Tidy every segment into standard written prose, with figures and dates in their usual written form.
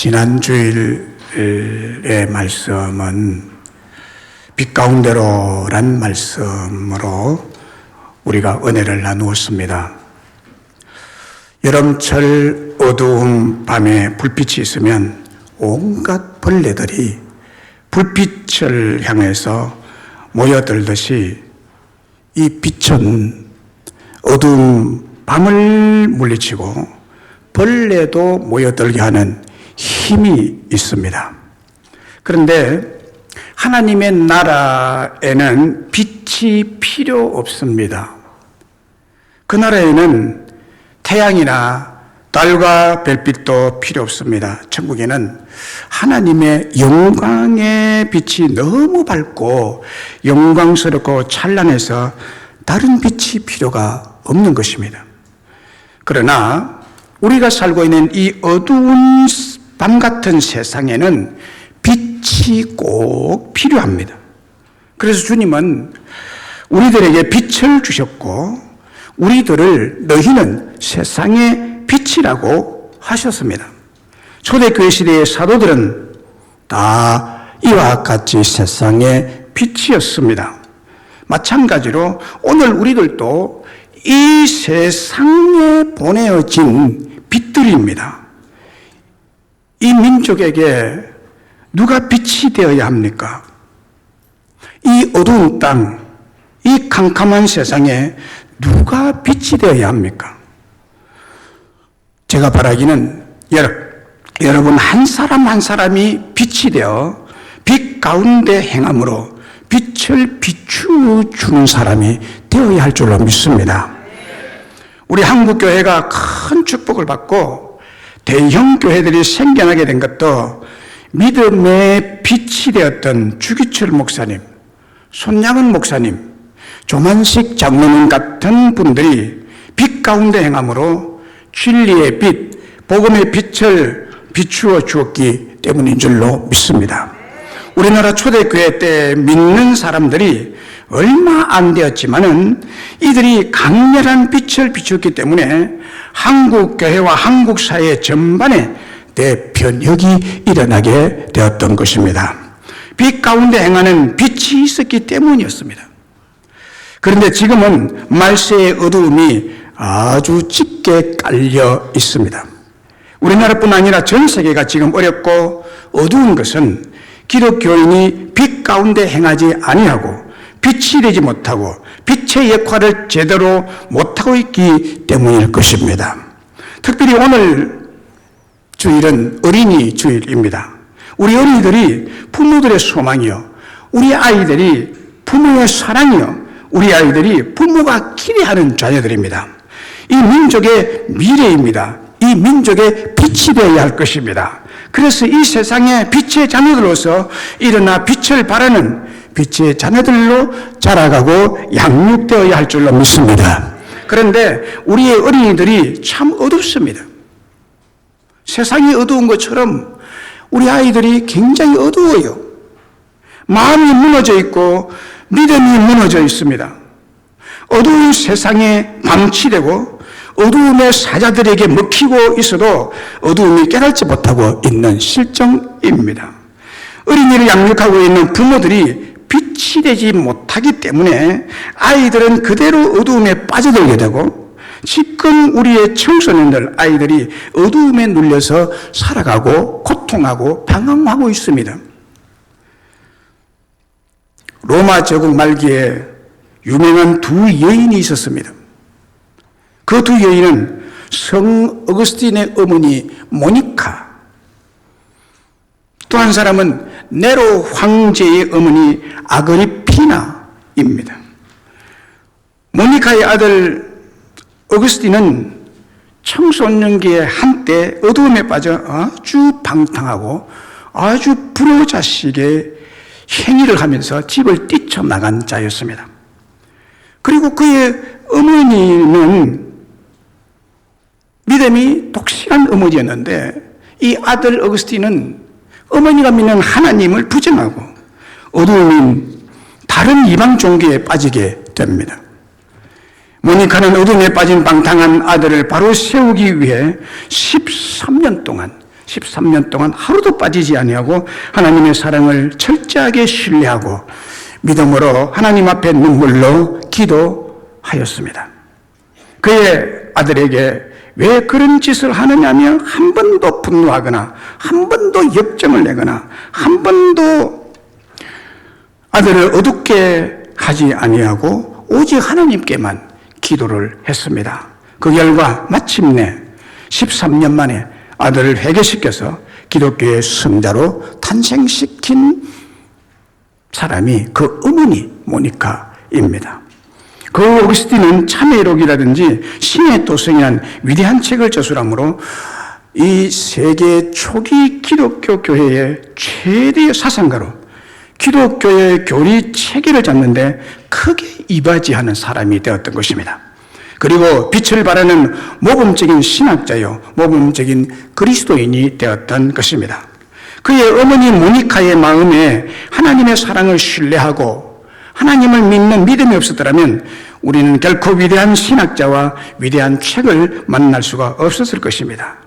지난 주일의 말씀은 빛 가운데로란 말씀으로 우리가 은혜를 나누었습니다. 여름철 어두운 밤에 불빛이 있으면 온갖 벌레들이 불빛을 향해서 모여들듯이 이 빛은 어두운 밤을 물리치고 벌레도 모여들게 하는 힘이 있습니다. 그런데 하나님의 나라에는 빛이 필요 없습니다. 그 나라에는 태양이나 달과 별빛도 필요 없습니다. 천국에는 하나님의 영광의 빛이 너무 밝고 영광스럽고 찬란해서 다른 빛이 필요가 없는 것입니다. 그러나 우리가 살고 있는 이 어두운 밤 같은 세상에는 빛이 꼭 필요합니다. 그래서 주님은 우리들에게 빛을 주셨고 우리들을 너희는 세상의 빛이라고 하셨습니다. 초대교회 시대의 사도들은 다 이와 같이 세상의 빛이었습니다. 마찬가지로 오늘 우리들도 이 세상에 보내어진 빛들입니다. 이 민족에게 누가 빛이 되어야 합니까? 이 어두운 땅, 이 캄캄한 세상에 누가 빛이 되어야 합니까? 제가 바라기는 여러분 한 사람 한 사람이 빛이 되어 빛 가운데 행함으로 빛을 비추어주는 사람이 되어야 할 줄로 믿습니다. 우리 한국교회가 큰 축복을 받고 대형 교회들이 생겨나게 된 것도 믿음의 빛이 되었던 주기철 목사님, 손양은 목사님, 조만식 장로님 같은 분들이 빛 가운데 행함으로 진리의 빛, 복음의 빛을 비추어 주었기 때문인 줄로 믿습니다. 우리나라 초대교회 때 믿는 사람들이 얼마 안 되었지만은 이들이 강렬한 빛을 비추었기 때문에 한국 교회와 한국 사회 전반에 대변혁이 일어나게 되었던 것입니다. 빛 가운데 행하는 빛이 있었기 때문이었습니다. 그런데 지금은 말세의 어두움이 아주 짙게 깔려 있습니다. 우리나라뿐 아니라 전 세계가 지금 어렵고 어두운 것은 기독교인이 빛 가운데 행하지 아니하고 빛이 되지 못하고 빛의 역할을 제대로 못하고 있기 때문일 것입니다. 특별히 오늘 주일은 어린이 주일입니다. 우리 어린이들이 부모들의 소망이요, 우리 아이들이 부모의 사랑이요, 우리 아이들이 부모가 기대하는 자녀들입니다. 이 민족의 미래입니다. 이 민족의 빛이 되어야 할 것입니다. 그래서 이 세상에 빛의 자녀들로서 일어나 빛을 발하는 빛의 자녀들로 자라가고 양육되어야 할 줄로 믿습니다. 그런데 우리의 어린이들이 참 어둡습니다. 세상이 어두운 것처럼 우리 아이들이 굉장히 어두워요. 마음이 무너져 있고 믿음이 무너져 있습니다. 어두운 세상에 방치되고 어두움의 사자들에게 먹히고 있어도 어두움이 깨닫지 못하고 있는 실정입니다. 어린이를 양육하고 있는 부모들이 빛이 되지 못하기 때문에 아이들은 그대로 어두움에 빠져들게 되고 지금 우리의 청소년들 아이들이 어두움에 눌려서 살아가고 고통하고 방황하고 있습니다. 로마 제국 말기에 유명한 두 여인이 있었습니다. 그 두 여인은 성 어거스틴의 어머니 모니카, 또 한 사람은 네로 황제의 어머니 아그리피나입니다. 모니카의 아들 어거스틴은 청소년기에 한때 어두움에 빠져 아주 방탕하고 아주 불효자식의 행위를 하면서 집을 뛰쳐나간 자였습니다. 그리고 그의 어머니는 믿음이 독실한 어머니였는데 이 아들 어거스틴은 어머니가 믿는 하나님을 부정하고 어두움인 다른 이방 종교에 빠지게 됩니다. 모니카는 어둠에 빠진 방탕한 아들을 바로 세우기 위해 13년 동안 13년 동안 하루도 빠지지 아니하고 하나님의 사랑을 철저하게 신뢰하고 믿음으로 하나님 앞에 눈물로 기도하였습니다. 그의 아들에게 왜 그런 짓을 하느냐며 한 번도 분노하거나 한 번도 역정을 내거나 한 번도 아들을 어둡게 하지 아니하고 오직 하나님께만 기도를 했습니다. 그 결과 마침내 13년 만에 아들을 회개시켜서 기독교의 성자로 탄생시킨 사람이 그 어머니 모니카입니다. 그 오거스틴은 참회록이라든지 신의 도성이라는 위대한 책을 저술함으로 이 세계 초기 기독교 교회의 최대의 사상가로 기독교의 교리 체계를 잡는데 크게 이바지하는 사람이 되었던 것입니다. 그리고 빛을 발하는 모범적인 신학자요, 모범적인 그리스도인이 되었던 것입니다. 그의 어머니 모니카의 마음에 하나님의 사랑을 신뢰하고 하나님을 믿는 믿음이 없었더라면 우리는 결코 위대한 신학자와 위대한 책을 만날 수가 없었을 것입니다.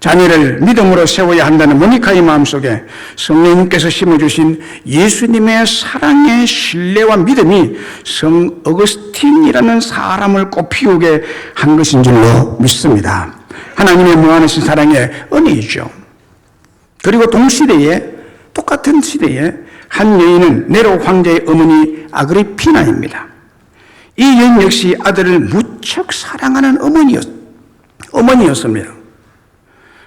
자녀를 믿음으로 세워야 한다는 모니카의 마음속에 성령님께서 심어주신 예수님의 사랑의 신뢰와 믿음이 성 어거스틴이라는 사람을 꽃피우게 한 것인 줄로 믿습니다. 하나님의 무한하신 사랑의 은혜이죠. 그리고 동시대에, 똑같은 시대에 한 여인은 네로 황제의 어머니 아그리피나입니다. 이 여인 역시 아들을 무척 사랑하는 어머니였습니다.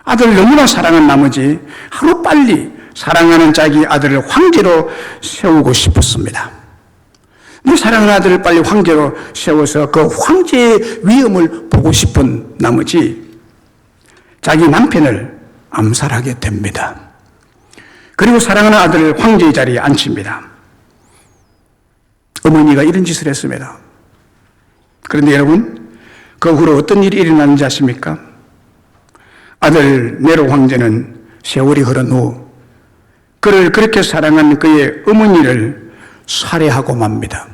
아들을 너무나 사랑한 나머지 하루빨리 사랑하는 자기 아들을 황제로 세우고 싶었습니다. 내 사랑하는 아들을 빨리 황제로 세워서 그 황제의 위엄을 보고 싶은 나머지 자기 남편을 암살하게 됩니다. 그리고 사랑하는 아들을 황제의 자리에 앉힙니다. 어머니가 이런 짓을 했습니다. 그런데 여러분, 그 후로 어떤 일이 일어났는지 아십니까? 아들 네로 황제는 세월이 흐른 후 그를 그렇게 사랑한 그의 어머니를 살해하고 맙니다.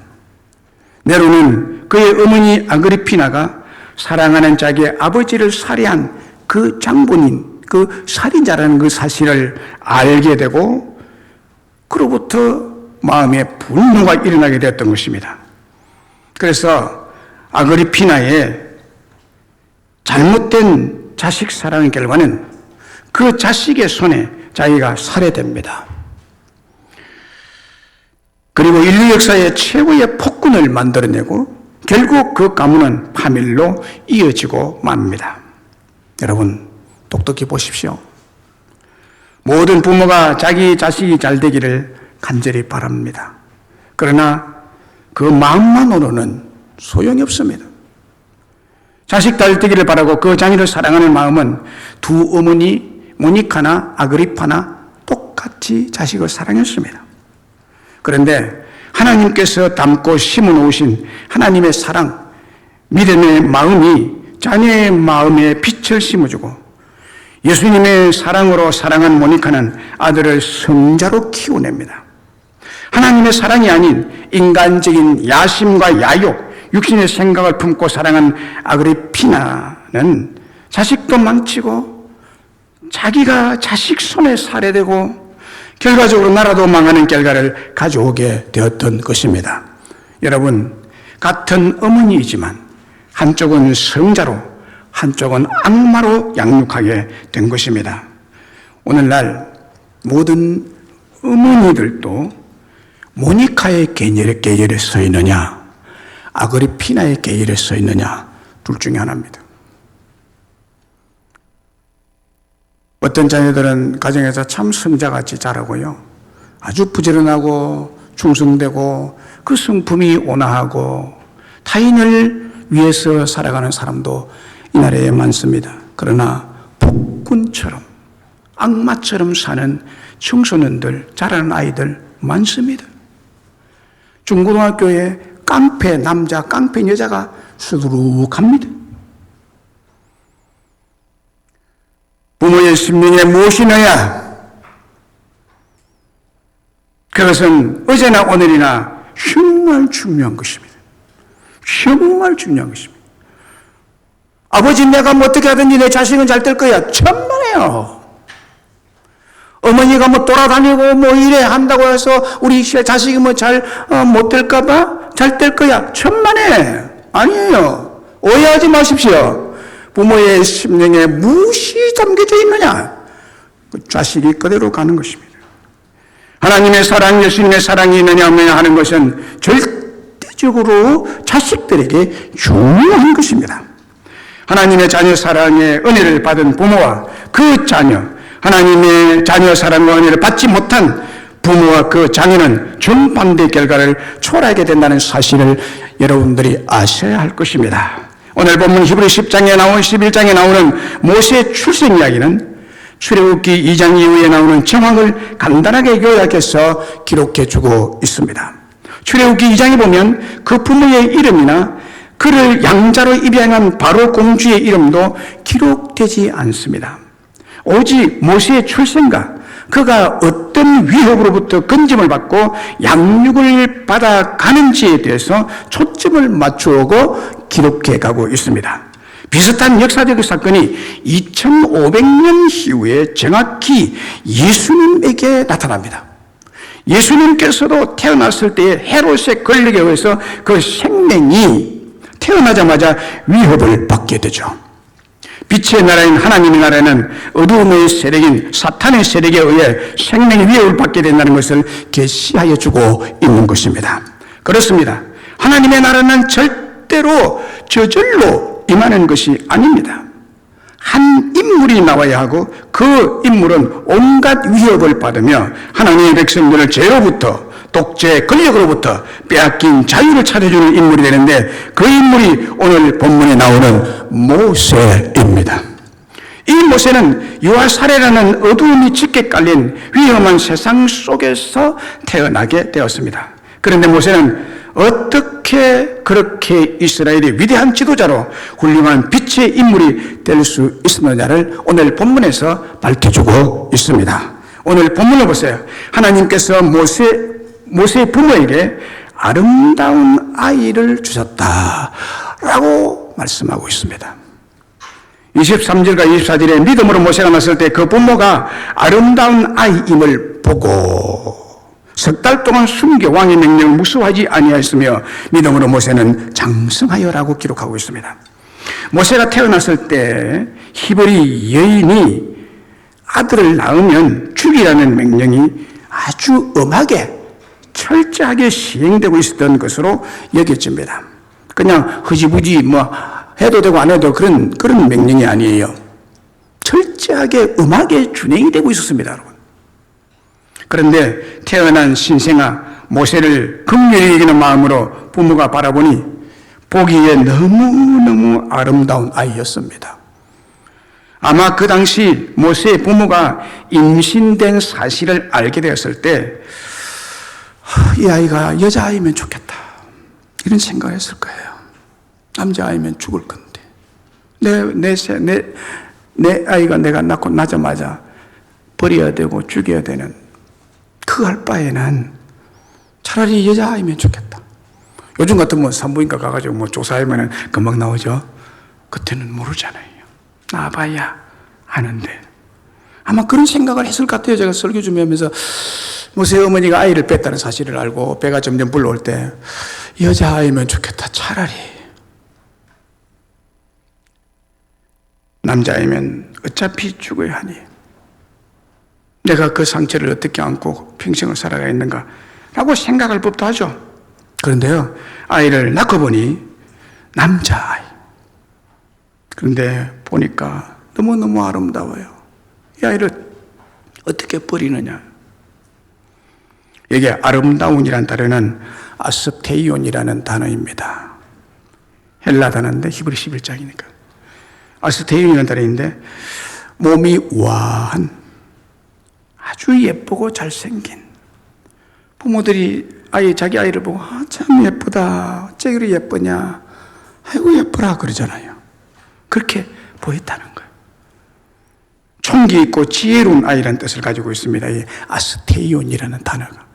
네로는 그의 어머니 아그리피나가 사랑하는 자기의 아버지를 살해한 그 장본인, 그 살인자라는 그 사실을 알게 되고 그로부터 마음에 분노가 일어나게 되었던 것입니다. 그래서 아그리피나의 잘못된 자식 사랑의 결과는 그 자식의 손에 자기가 살해됩니다. 그리고 인류 역사의 최고의 폭군을 만들어내고 결국 그 가문은 파멸로 이어지고 맙니다. 여러분, 똑똑히 보십시오. 모든 부모가 자기 자식이 잘 되기를 간절히 바랍니다. 그러나 그 마음만으로는 소용이 없습니다. 자식 잘 되기를 바라고 그 자녀를 사랑하는 마음은 두 어머니 모니카나 아그리파나 똑같이 자식을 사랑했습니다. 그런데 하나님께서 담고 심어놓으신 하나님의 사랑, 믿음의 마음이 자녀의 마음에 빛을 심어주고 예수님의 사랑으로 사랑한 모니카는 아들을 성자로 키워냅니다. 하나님의 사랑이 아닌 인간적인 야심과 야욕, 육신의 생각을 품고 사랑한 아그리피나는 자식도 망치고 자기가 자식 손에 살해되고 결과적으로 나라도 망하는 결과를 가져오게 되었던 것입니다. 여러분, 같은 어머니이지만 한쪽은 성자로 한쪽은 악마로 양육하게 된 것입니다. 오늘날 모든 어머니들도 모니카의 계열에 서 있느냐 아그리피나의 계열에 서 있느냐 둘 중에 하나입니다. 어떤 자녀들은 가정에서 참 성자같이 자라고요, 아주 부지런하고 충성되고 그 성품이 온화하고 타인을 위해서 살아가는 사람도 이 나라에 많습니다. 그러나 폭군처럼 악마처럼 사는 청소년들, 자라는 아이들 많습니다. 중고등학교에 깡패 남자, 깡패 여자가 수두룩합니다. 부모의 심령에 무엇이 너야? 그것은 어제나 오늘이나 정말 중요한 것입니다. 정말 중요한 것입니다. 아버지, 내가 뭐 어떻게 하든지 내 자식은 잘 될 거야. 천만에요. 어머니가 뭐 돌아다니고 뭐 이래 한다고 해서 우리 자식이 뭐 잘 못 될까봐 잘 될 거야. 천만에. 아니에요. 오해하지 마십시오. 부모의 심령에 무엇이 담겨져 있느냐? 그 자식이 그대로 가는 것입니다. 하나님의 사랑, 예수님의 사랑이 있느냐 없느냐 하는 것은 절대적으로 자식들에게 중요한 것입니다. 하나님의 자녀 사랑의 은혜를 받은 부모와 그 자녀, 하나님의 자녀 사랑과 은혜를 받지 못한 부모와 그 자녀는 정반대 결과를 초래하게 된다는 사실을 여러분들이 아셔야 할 것입니다. 오늘 본문 히브리 10장에 나온 11장에 나오는 모세의 출생 이야기는 출애굽기 2장 이후에 나오는 정황을 간단하게 요약해서 기록해주고 있습니다. 출애굽기 2장에 보면 그 부모의 이름이나 그를 양자로 입양한 바로 공주의 이름도 기록되지 않습니다. 오직 모세의 출생과 그가 어떤 위협으로부터 건짐을 받고 양육을 받아가는지에 대해서 초점을 맞추고 기록해 가고 있습니다. 비슷한 역사적 사건이 2500년 이후에 정확히 예수님에게 나타납니다. 예수님께서도 태어났을 때의 헤롯의 권력에 의해서 그 생명이 태어나자마자 위협을 받게 되죠. 빛의 나라인 하나님의 나라는 어두움의 세력인 사탄의 세력에 의해 생명의 위협을 받게 된다는 것을 계시하여 주고 있는 것입니다. 그렇습니다. 하나님의 나라는 절대로 저절로 임하는 것이 아닙니다. 한 인물이 나와야 하고 그 인물은 온갖 위협을 받으며 하나님의 백성들을 죄로부터 독재 권력으로부터 빼앗긴 자유를 찾아주는 인물이 되는데 그 인물이 오늘 본문에 나오는 모세입니다. 이 모세는 유아 사례라는 어두움이 짙게 깔린 위험한 세상 속에서 태어나게 되었습니다. 그런데 모세는 어떻게 그렇게 이스라엘의 위대한 지도자로 훌륭한 빛의 인물이 될 수 있었느냐를 오늘 본문에서 밝혀주고 있습니다. 오늘 본문을 보세요. 하나님께서 모세의 부모에게 아름다운 아이를 주셨다라고 말씀하고 있습니다. 23절과 24절에 믿음으로 모세가 났을 때 그 부모가 아름다운 아이임을 보고 석 달 동안 숨겨 왕의 명령을 무수하지 아니하였으며 믿음으로 모세는 장성하여라고 기록하고 있습니다. 모세가 태어났을 때 히브리 여인이 아들을 낳으면 죽이라는 명령이 아주 엄하게 철저하게 시행되고 있었던 것으로 여겨집니다. 그냥 흐지부지 뭐 해도 되고 안 해도 그런 명령이 아니에요. 철저하게 엄하게 준행이 되고 있었습니다, 여러분. 그런데 태어난 신생아 모세를 긍휼히 여기는 마음으로 부모가 바라보니 보기에 너무너무 아름다운 아이였습니다. 아마 그 당시 모세의 부모가 임신된 사실을 알게 되었을 때 이 아이가 여자아이면 좋겠다 이런 생각을 했을 거예요. 남자아이면 죽을 건데 내 아이가 내가 낳고 나자마자 버려야 되고 죽여야 되는 그 할 바에는 차라리 여자아이면 좋겠다. 요즘 같으면 산부인과 가가지고 뭐 조사하면 금방 나오죠. 그때는 모르잖아요. 나봐야 아는데 아마 그런 생각을 했을 것 같아요. 제가 설교 준비하면서 모세 어머니가 아이를 뺐다는 사실을 알고 배가 점점 불러올 때 여자아이면 좋겠다. 차라리 남자아이면 어차피 죽어야 하니 내가 그 상처를 어떻게 안고 평생을 살아가겠는가 라고 생각할 법도 하죠. 그런데요, 아이를 낳고 보니 남자아이. 그런데 보니까 너무너무 아름다워요. 이 아이를 어떻게 버리느냐. 여기에 아름다운이라는 단어는 아스테이온이라는 단어입니다. 헬라 단어인데 히브리 11장이니까. 아스테이온이라는 단어인데 몸이 우아한 아주 예쁘고 잘생긴 부모들이 자기 아이를 보고 참 예쁘다. 어째 그리 예쁘냐. 아이고 예쁘라 그러잖아요. 그렇게 보였다는 거예요. 총기 있고 지혜로운 아이라는 뜻을 가지고 있습니다. 이 아스테이온이라는 단어가.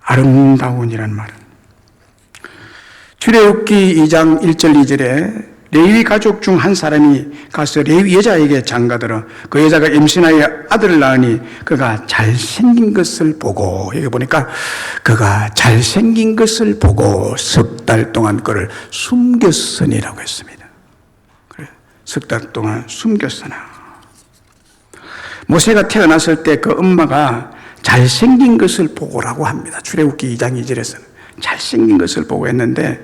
아름다운이라는 말은. 출애굽기 2장 1절 2절에 레위 가족 중 한 사람이 가서 레위 여자에게 장가들어 그 여자가 임신하여 아들을 낳으니 그가 잘생긴 것을 보고, 여기 보니까 그가 잘생긴 것을 보고 석 달 동안 그를 숨겼으니라고 했습니다. 그래, 석 달 동안 숨겼으나. 모세가 태어났을 때 그 엄마가 잘생긴 것을 보고라고 합니다. 출애굽기 2장 2절에서는 잘생긴 것을 보고 했는데,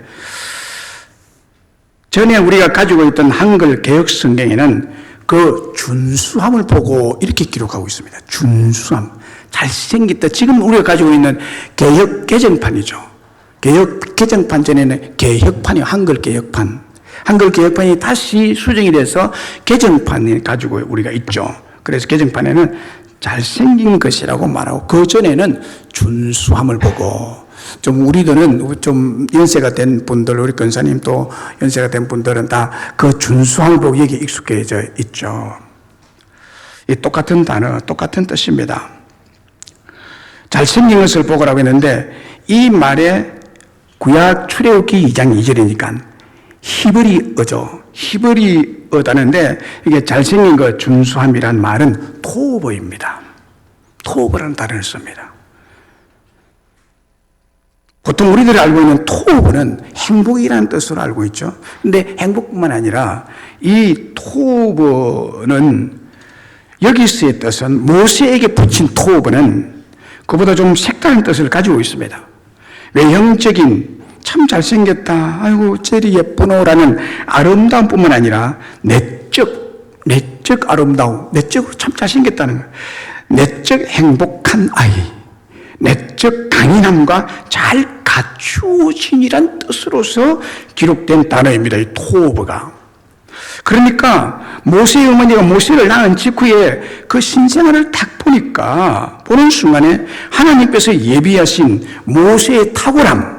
전에 우리가 가지고 있던 한글 개역 성경에는 그 준수함을 보고 이렇게 기록하고 있습니다. 준수함, 잘생겼다. 지금 우리가 가지고 있는 개역 개정판이죠. 개역 개정판 전에는 개혁판이요, 한글 개혁판. 한글 개혁판이 다시 수정이 돼서 개정판을 가지고 우리가 있죠. 그래서 개정판에는 잘생긴 것이라고 말하고, 그 전에는 준수함을 보고, 좀 우리들은 좀 연세가 된 분들, 우리 권사님 또 연세가 된 분들은 다 그 준수함을 보고 여기 익숙해져 있죠. 이 똑같은 단어, 똑같은 뜻입니다. 잘생긴 것을 보고라고 했는데, 이 말에 구약 출애굽기 2장 2절이니까 히브리어죠. 히브리어다는데 이게 잘생긴 것, 준수함이란 말은 토브입니다. 토브라는 단어를 씁니다. 보통 우리들이 알고 있는 토브는 행복이라는 뜻으로 알고 있죠. 근데 행복뿐만 아니라 이 토브는, 여기서의 뜻은, 모세에게 붙인 토브는 그보다 좀 색다른 뜻을 가지고 있습니다. 외형적인, 참 잘생겼다, 아이고 쟤리 예쁘노라는 아름다움뿐만 아니라 내적 아름다움, 내적으로 참 잘생겼다는 거예요. 내적 행복한 아이, 내적 강인함과 잘 갖추어진이란 뜻으로서 기록된 단어입니다. 이 토브가. 그러니까 모세의 어머니가 모세를 낳은 직후에 그 신생아를 딱 보니까, 보는 순간에 하나님께서 예비하신 모세의 탁월함,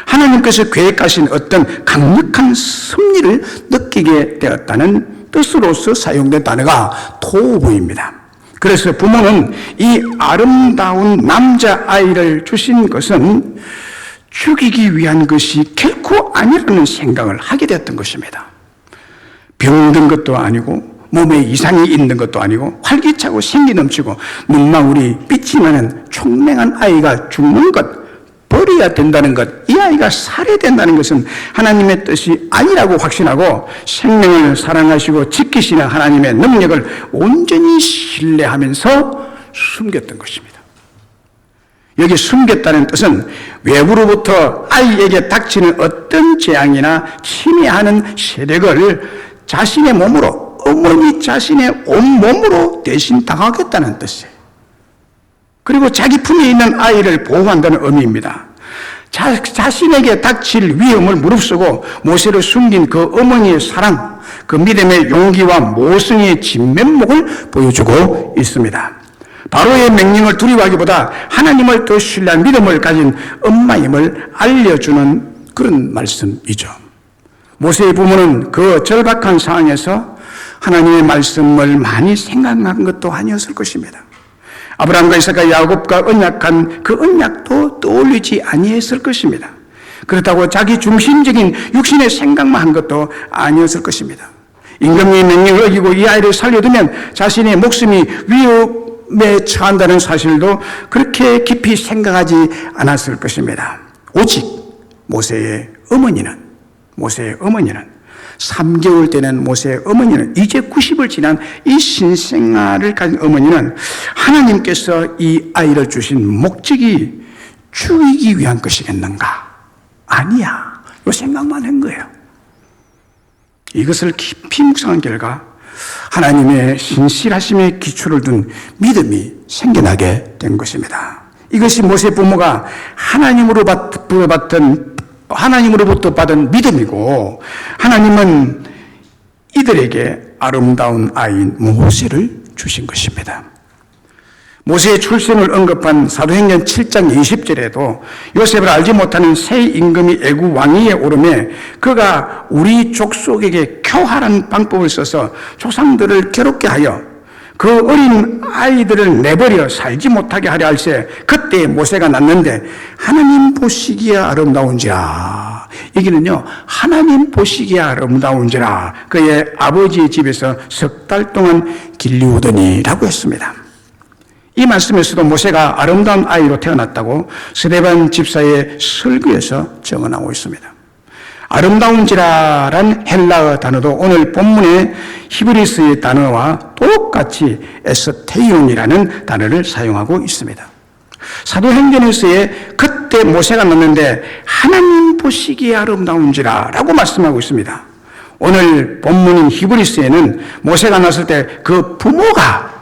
하나님께서 계획하신 어떤 강력한 섭리를 느끼게 되었다는 뜻으로서 사용된 단어가 토브입니다. 그래서 부모는 이 아름다운 남자아이를 주신 것은 죽이기 위한 것이 결코 아니라는 생각을 하게 되었던 것입니다. 병든 것도 아니고 몸에 이상이 있는 것도 아니고 활기차고 생기 넘치고 눈망울이 빛이 나는 총명한 아이가 죽는 것, 버려야 된다는 것, 이 아이가 살해된다는 것은 하나님의 뜻이 아니라고 확신하고 생명을 사랑하시고 지키시는 하나님의 능력을 온전히 신뢰하면서 숨겼던 것입니다. 여기 숨겼다는 뜻은 외부로부터 아이에게 닥치는 어떤 재앙이나 침해하는 세력을 자신의 몸으로, 어머니 자신의 온몸으로 대신 당하겠다는 뜻이에요. 그리고 자기 품에 있는 아이를 보호한다는 의미입니다. 자신에게 닥칠 위험을 무릅쓰고 모세를 숨긴 그 어머니의 사랑, 그 믿음의 용기와 모성의 진면목을 보여주고 있습니다. 바로의 명령을 두려워하기보다 하나님을 더 신뢰한 믿음을 가진 엄마임을 알려주는 그런 말씀이죠. 모세의 부모는 그 절박한 상황에서 하나님의 말씀을 많이 생각한 것도 아니었을 것입니다. 아브라함과 이삭과 야곱과 언약한 그 언약도 떠올리지 아니했을 것입니다. 그렇다고 자기 중심적인 육신의 생각만 한 것도 아니었을 것입니다. 임금님의 명령을 어기고 이 아이를 살려두면 자신의 목숨이 위험에 처한다는 사실도 그렇게 깊이 생각하지 않았을 것입니다. 오직 모세의 어머니는 3개월 되는 모세의 어머니는, 이제 90을 지난 이 신생아를 가진 어머니는 하나님께서 이 아이를 주신 목적이 죽이기 위한 것이겠는가? 아니야. 이 생각만 한 거예요. 이것을 깊이 묵상한 결과 하나님의 신실하심의 기초를 둔 믿음이 생겨나게 된 것입니다. 이것이 모세 부모가 하나님으로부터 받은 믿음이고, 하나님은 이들에게 아름다운 아이인 모세를 주신 것입니다. 모세의 출생을 언급한 사도행전 7장 20절에도 요셉을 알지 못하는 새 임금이 애굽 왕위에 오르매 그가 우리 족속에게 교활한 방법을 써서 조상들을 괴롭게 하여 그 어린 아이들을 내버려 살지 못하게 하려 할세 그때 모세가 났는데 하나님 보시기에 아름다운지라. 여기는요, 하나님 보시기에 아름다운지라 그의 아버지의 집에서 석 달 동안 길리우더니라고 했습니다. 이 말씀에서도 모세가 아름다운 아이로 태어났다고 스데반 집사의 설교에서 적어나오고 있습니다. 아름다운지라란 헬라어 단어도 오늘 본문의 히브리스의 단어와 똑같이 에스테이온이라는 단어를 사용하고 있습니다. 사도행전에서의 그때 모세가 났는데 하나님 보시기에 아름다운지라 라고 말씀하고 있습니다. 오늘 본문인 히브리스에는 모세가 났을 때 그 부모가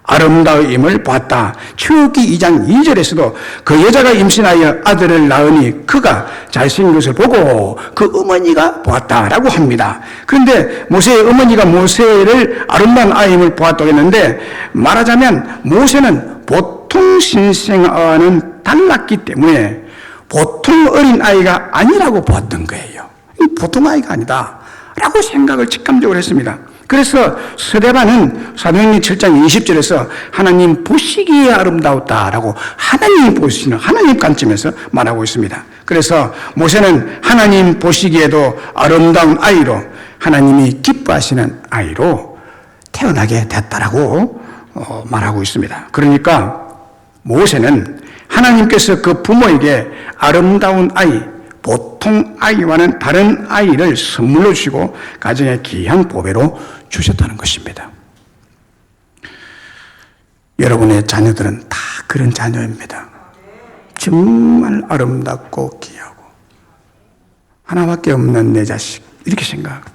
아름다움을 보았다. 출애굽기 2장 2절에서도 그 여자가 임신하여 아들을 낳으니 그가 잘생긴 것을 보고 그 어머니가 보았다라고 합니다. 그런데 모세의 어머니가 모세를 아름다운 아이임을 보았다고 했는데 말하자면 모세는 보통 신생아와는 달랐기 때문에 보통 어린 아이가 아니라고 보았던 거예요. 보통 아이가 아니다 라고 생각을 직감적으로 했습니다. 그래서 스데반은 사도행전 7장 20절에서 하나님 보시기에 아름다웠다라고 하나님 보시는 하나님 관점에서 말하고 있습니다. 그래서 모세는 하나님 보시기에도 아름다운 아이로 하나님이 기뻐하시는 아이로 태어나게 됐다라고 말하고 있습니다. 그러니까 모세는 하나님께서 그 부모에게 아름다운 아이, 보통 아이와는 다른 아이를 선물로 주시고 가정의 귀한 보배로 주셨다는 것입니다. 여러분의 자녀들은 다 그런 자녀입니다. 정말 아름답고 귀하고 하나밖에 없는 내 자식 이렇게 생각하고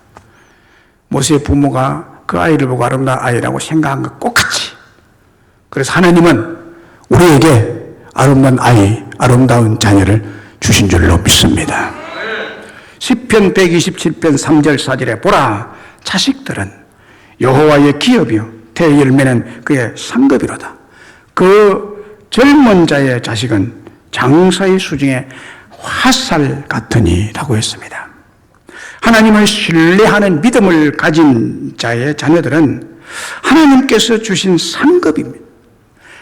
모세의 부모가 그 아이를 보고 아름다운 아이라고 생각한 것 똑같이 그래서 하나님은 우리에게 아름다운 아이, 아름다운 자녀를 주신 줄로 믿습니다. 시편 127편 3절 4절에 보라 자식들은 여호와의 기업이요 대 열매는 그의 상급이로다. 그 젊은 자의 자식은 장사의 수중에 화살 같으니 라고 했습니다. 하나님을 신뢰하는 믿음을 가진 자의 자녀들은 하나님께서 주신 상급입니다.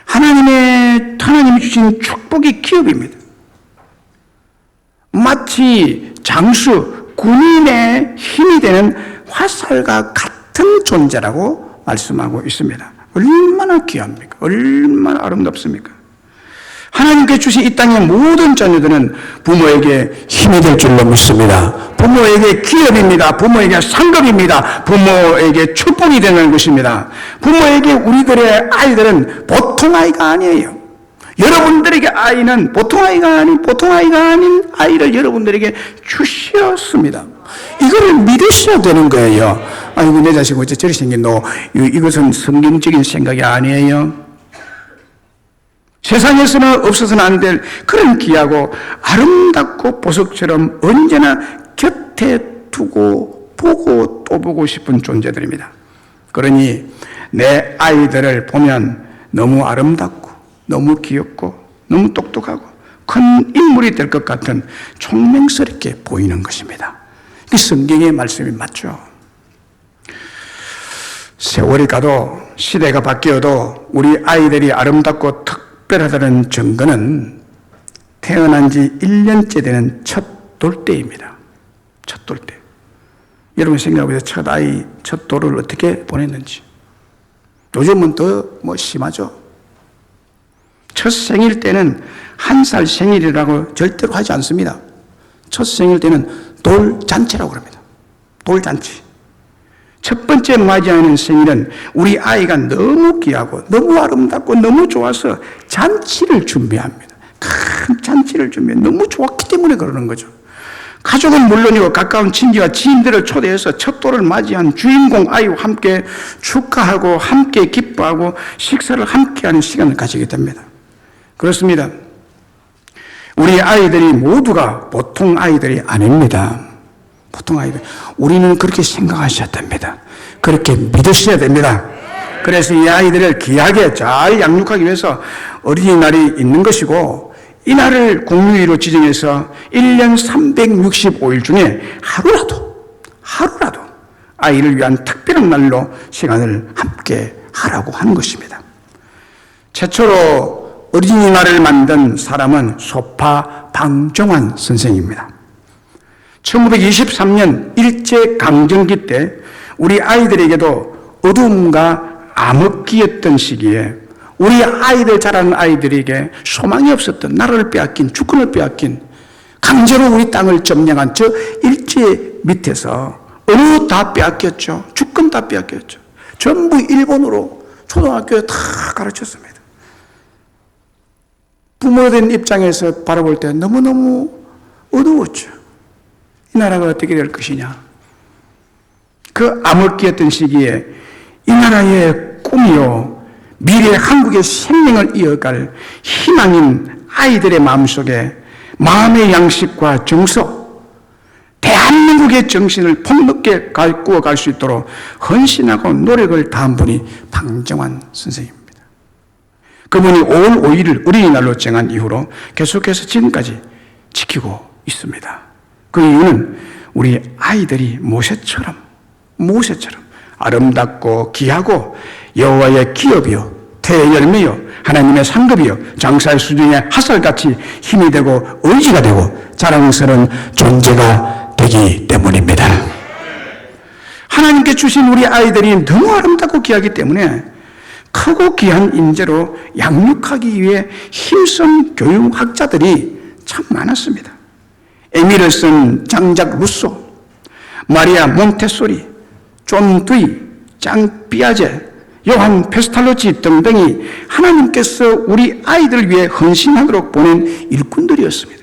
하나님이 주신 축복이 기업입니다. 마치 장수, 군인의 힘이 되는 화살과 같은 존재라고 말씀하고 있습니다. 얼마나 귀합니까? 얼마나 아름답습니까? 하나님께 주신 이 땅의 모든 자녀들은 부모에게 힘이 될 줄로 믿습니다. 부모에게 기업입니다. 부모에게 상급입니다. 부모에게 축복이 되는 것입니다. 부모에게 우리들의 아이들은 보통 아이가 아니에요. 여러분들에게 아이는 보통 아이가 아닌 아이를 여러분들에게 주셨습니다. 이걸 믿으셔야 되는 거예요. 아이고 내 자식 어째 저리 생긴 너 이것은 성경적인 생각이 아니에요. 세상에서는 없어서는 안 될 그런 귀하고 아름답고 보석처럼 언제나 곁에 두고 보고 또 보고 싶은 존재들입니다. 그러니 내 아이들을 보면 너무 아름답고 너무 귀엽고 너무 똑똑하고 큰 인물이 될 것 같은 총명스럽게 보이는 것입니다. 그 성경의 말씀이 맞죠. 세월이 가도 시대가 바뀌어도 우리 아이들이 아름답고 특별하다는 증거는 태어난 지 1년째 되는 첫 돌대입니다. 첫 돌대. 여러분 생각해보세요. 첫 아이, 첫 돌을 어떻게 보냈는지. 요즘은 더 심하죠. 첫 생일 때는 1살 생일이라고 절대로 하지 않습니다. 첫 생일 때는 돌잔치라고 합니다. 돌잔치. 첫 번째 맞이하는 생일은 우리 아이가 너무 귀하고 너무 아름답고 너무 좋아서 잔치를 준비합니다. 큰 잔치를 준비해. 너무 좋았기 때문에 그러는 거죠. 가족은 물론이고 가까운 친지와 지인들을 초대해서 첫 돌을 맞이한 주인공 아이와 함께 축하하고 함께 기뻐하고 식사를 함께하는 시간을 가지게 됩니다. 그렇습니다. 우리 아이들이 모두가 보통 아이들이 아닙니다. 보통 아이들. 우리는 그렇게 생각하셔야 됩니다. 그렇게 믿으셔야 됩니다. 그래서 이 아이들을 귀하게 잘 양육하기 위해서 어린이날이 있는 것이고 이 날을 공휴일로 지정해서 1년 365일 중에 하루라도 아이를 위한 특별한 날로 시간을 함께 하라고 하는 것입니다. 최초로 어린이날을 만든 사람은 소파 방정환 선생입니다. 1923년 일제강점기 때 우리 아이들에게도 어둠과 암흑기였던 시기에 우리 아이들 자라는 아이들에게 소망이 없었던, 나라를 빼앗긴, 주권을 빼앗긴, 강제로 우리 땅을 점령한 저 일제 밑에서 어느 다 빼앗겼죠. 주권 다 빼앗겼죠. 전부 일본으로 초등학교에 다 가르쳤습니다. 부모된 입장에서 바라볼 때 너무너무 어두웠죠. 이 나라가 어떻게 될 것이냐. 그 암흑기였던 시기에 이 나라의 꿈이요, 미래 한국의 생명을 이어갈 희망인 아이들의 마음속에 마음의 양식과 정서, 대한민국의 정신을 폭넓게 꾸어갈 수 있도록 헌신하고 노력을 다한 분이 방정환 선생입니다. 그분이 5월 5일을 어린이날로 정한 이후로 계속해서 지금까지 지키고 있습니다. 그 이유는 우리 아이들이 모세처럼 아름답고 귀하고 여호와의 기업이요, 태의 열매요, 하나님의 상급이요, 장사의 수중에 화살같이 힘이 되고 의지가 되고 자랑스러운 존재가 되기 때문입니다. 하나님께 주신 우리 아이들이 너무 아름답고 귀하기 때문에 크고 귀한 인재로 양육하기 위해 힘쓴 교육학자들이 참 많았습니다. 에밀슨, 장작 루소, 마리아 몬테소리, 존 두이, 장 피아제, 요한 페스탈로치 등등이 하나님께서 우리 아이들 위해 헌신하도록 보낸 일꾼들이었습니다.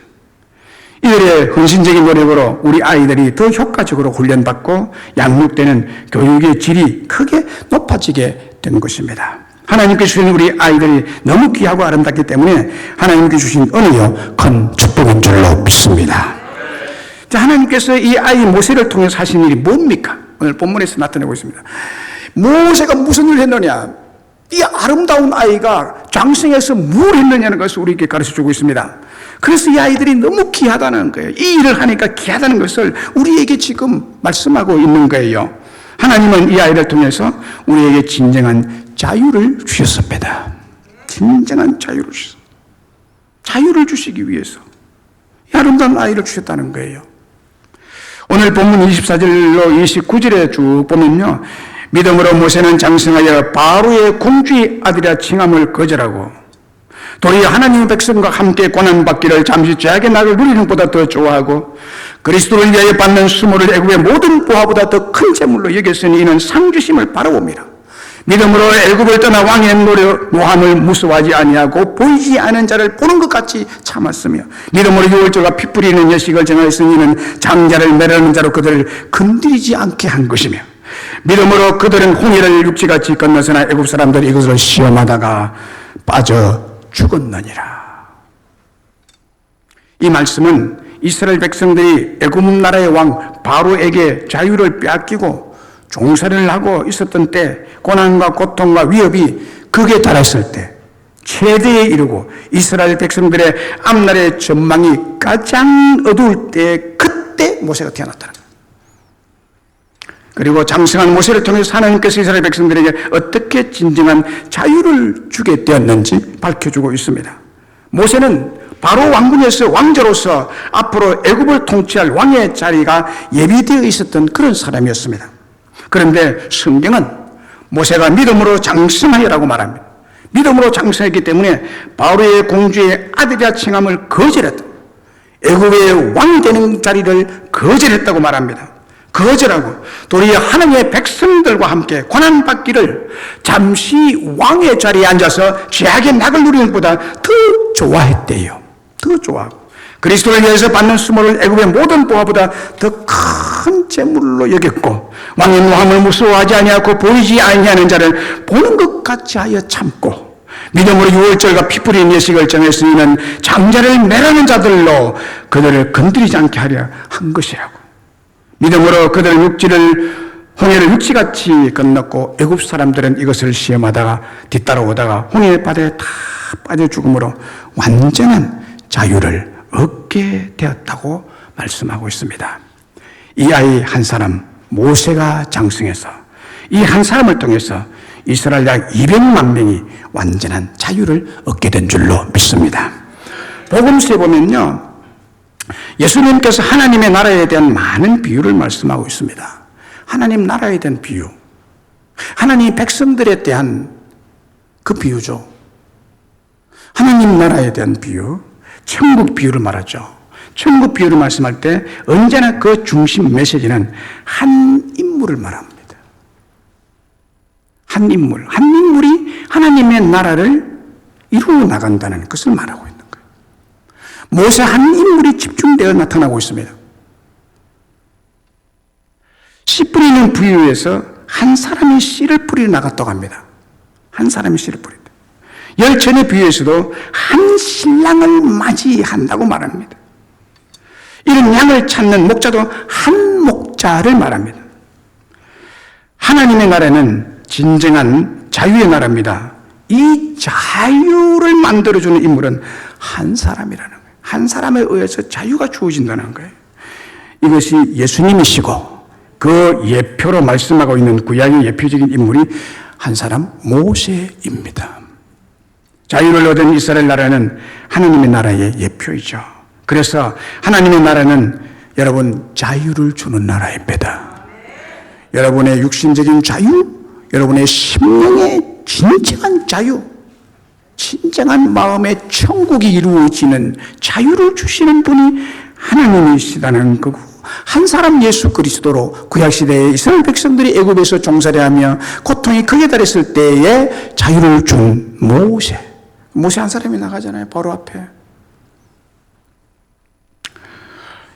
이들의 헌신적인 노력으로 우리 아이들이 더 효과적으로 훈련받고 양육되는 교육의 질이 크게 높아지게 된 것입니다. 하나님께 주신 우리 아이들이 너무 귀하고 아름답기 때문에 하나님께 주신 은혜요, 큰 축복인 줄로 믿습니다. 자, 하나님께서 이 아이 모세를 통해서 하신 일이 뭡니까? 오늘 본문에서 나타내고 있습니다. 모세가 무슨 일을 했느냐? 이 아름다운 아이가 장성해서 뭘 했느냐는 것을 우리에게 가르쳐주고 있습니다. 그래서 이 아이들이 너무 귀하다는 거예요. 이 일을 하니까 귀하다는 것을 우리에게 지금 말씀하고 있는 거예요. 하나님은 이 아이를 통해서 우리에게 진정한 자유를 주셨습니다. 진정한 자유를 주셨습니다. 자유를 주시기 위해서 이 아름다운 아이를 주셨다는 거예요. 오늘 본문 24절로 29절에 쭉 보면요, 믿음으로 모세는 장성하여 바로의 공주의 아들이라 칭함을 거절하고 도리어 하나님의 백성과 함께 고난받기를 잠시 죄악의 낙을 누리는 것보다 더 좋아하고 그리스도를 위하여 받는 수모를 애굽의 모든 보화보다 더 큰 재물로 여겼으니 이는 상주심을 바라봅니다. 믿음으로 애굽을 떠나 왕의 노함을 무서워하지 아니하고 보이지 않은 자를 보는 것 같이 참았으며 믿음으로 유월절과 피 뿌리는 예식을 정하였으니 이는 장자를 매라는 자로 그들을 건드리지 않게 한 것이며 믿음으로 그들은 홍해를 육지같이 건너서나 애굽 사람들이 이것을 시험하다가 빠져 죽었느니라. 이 말씀은 이스라엘 백성들이 애굽 나라의 왕 바로에게 자유를 빼앗기고 종살이를 하고 있었던 때 고난과 고통과 위협이 극에 달했을 때 최대에 이르고 이스라엘 백성들의 앞날의 전망이 가장 어두울 때 그때 모세가 태어났다는 거예요. 그리고 장성한 모세를 통해서 하나님께서 이스라엘 백성들에게 어떻게 진정한 자유를 주게 되었는지 밝혀주고 있습니다. 모세는 바로 왕궁에서 왕자로서 앞으로 애굽을 통치할 왕의 자리가 예비되어 있었던 그런 사람이었습니다. 그런데 성경은 모세가 믿음으로 장성하여라고 말합니다. 믿음으로 장성했기 때문에 바로의 공주의 아들이라 칭함을 거절했다. 애굽의 왕이 되는 자리를 거절했다고 말합니다. 거절하고 도리어 하나님의 백성들과 함께 고난받기를 잠시 왕의 자리에 앉아서 죄악의 낙을 누리는 것보다 더 좋아했대요. 더 좋아하고 그리스도를 위해서 받는 수모를 애굽의 모든 보화보다 더 큰 재물로 여겼고 왕의 노함을 무서워하지 아니하고 보이지 아니하는 자를 보는 것 같이 하여 참고 믿음으로 유월절과 피 뿌리는 예식을 정했으니 이는 장자를 매라는 자들로 그들을 건드리지 않게 하려 한 것이라고. 믿음으로 그들은 홍해를 육지같이 건넜고 애굽 사람들은 이것을 시험하다가 뒤따라오다가 홍해 바다에 다 빠져 죽음으로 완전한 자유를 얻게 되었다고 말씀하고 있습니다. 이 아이 한 사람 모세가 장성해서 이 한 사람을 통해서 이스라엘 약 200만 명이 완전한 자유를 얻게 된 줄로 믿습니다. 복음서에 보면요, 예수님께서 하나님의 나라에 대한 많은 비유를 말씀하고 있습니다. 하나님 나라에 대한 비유, 하나님 백성들에 대한 그 비유죠. 하나님 나라에 대한 비유, 천국 비유를 말하죠. 천국 비유를 말씀할 때 언제나 그 중심 메시지는 한 인물을 말합니다. 한 인물이 하나님의 나라를 이루어 나간다는 것을 말하고 있는 거예요. 모세 한 인물이 집중되어 나타나고 있습니다. 씨 뿌리는 비유에서 한 사람이 씨를 뿌리러 나갔다고 합니다. 한 사람이 씨를 뿌린다. 열천의 비유에서도 한 신랑을 맞이한다고 말합니다. 이런 양을 찾는 목자도 한 목자를 말합니다. 하나님의 나라는 진정한 자유의 나라입니다. 이 자유를 만들어주는 인물은 한 사람이라는 거예요. 한 사람에 의해서 자유가 주어진다는 거예요. 이것이 예수님이시고 그 예표로 말씀하고 있는 구약의 예표적인 인물이 한 사람 모세입니다. 자유를 얻은 이스라엘 나라는 하나님의 나라의 예표이죠. 그래서 하나님의 나라는 여러분 자유를 주는 나라입니다. 여러분의 육신적인 자유, 여러분의 심령의 진정한 자유, 진정한 마음의 천국이 이루어지는 자유를 주시는 분이 하나님이시다는 거고, 한 사람 예수 그리스도로 구약시대에 이스라엘 백성들이 애굽에서 종살이하며 고통이 극에 달했을 때에 자유를 준 모세 한 사람이 나가잖아요. 바로 앞에.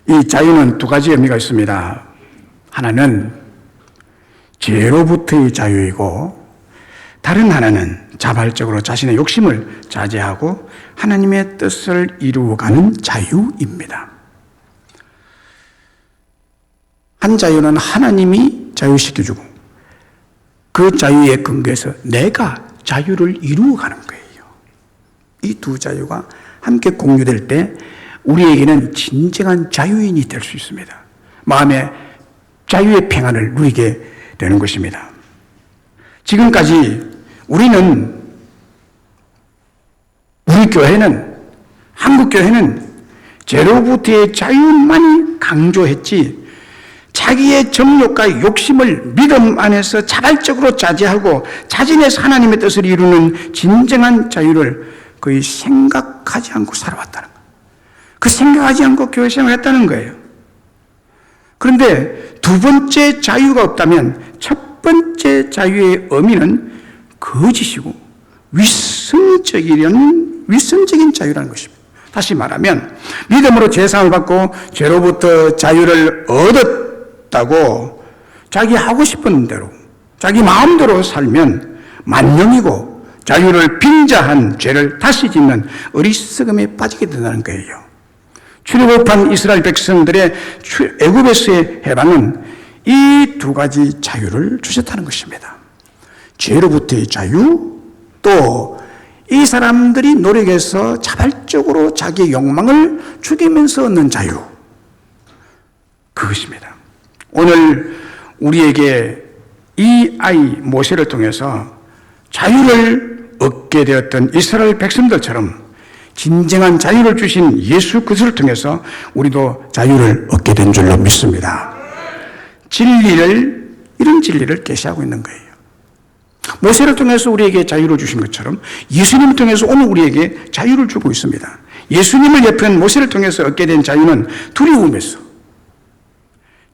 이 자유는 두 가지 의미가 있습니다. 하나는 죄로부터의 자유이고, 다른 하나는 자발적으로 자신의 욕심을 자제하고 하나님의 뜻을 이루어가는 자유입니다. 한 자유는 하나님이 자유시켜주고 그 자유에 근거해서 내가 자유를 이루어가는 거예요. 이 두 자유가 함께 공유될 때 우리에게는 진정한 자유인이 될 수 있습니다. 마음의 자유의 평안을 누리게 되는 것입니다. 지금까지 우리 교회는, 한국교회는 죄로부터의 자유만이 강조했지, 자기의 정욕과 욕심을 믿음 안에서 자발적으로 자제하고 자진해서 하나님의 뜻을 이루는 진정한 자유를 거의 생각하지 않고 살아왔다는 거예요. 그 생각하지 않고 교회 생활을 했다는 거예요. 그런데 두 번째 자유가 없다면 첫 번째 자유의 의미는 거짓이고 위선적인 자유라는 것입니다. 다시 말하면 믿음으로 죄사함을 받고 죄로부터 자유를 얻었다고 자기 하고 싶은 대로 자기 마음대로 살면 만용이고 자유를 빙자한 죄를 다시 짓는 어리석음에 빠지게 된다는 거예요. 출애굽한 이스라엘 백성들의 애굽에서의 해방은 이 두 가지 자유를 주셨다는 것입니다. 죄로부터의 자유, 또 이 사람들이 노력해서 자발적으로 자기의 욕망을 죽이면서 얻는 자유, 그것입니다. 오늘 우리에게 이 아이 모세를 통해서 자유를 얻게 되었던 이스라엘 백성들처럼 진정한 자유를 주신 예수 그리스도를 통해서 우리도 자유를 얻게 된 줄로 믿습니다. 이런 진리를 계시하고 있는 거예요. 모세를 통해서 우리에게 자유를 주신 것처럼 예수님을 통해서 오늘 우리에게 자유를 주고 있습니다. 예수님을 예표한 모세를 통해서 얻게 된 자유는 두려움에서,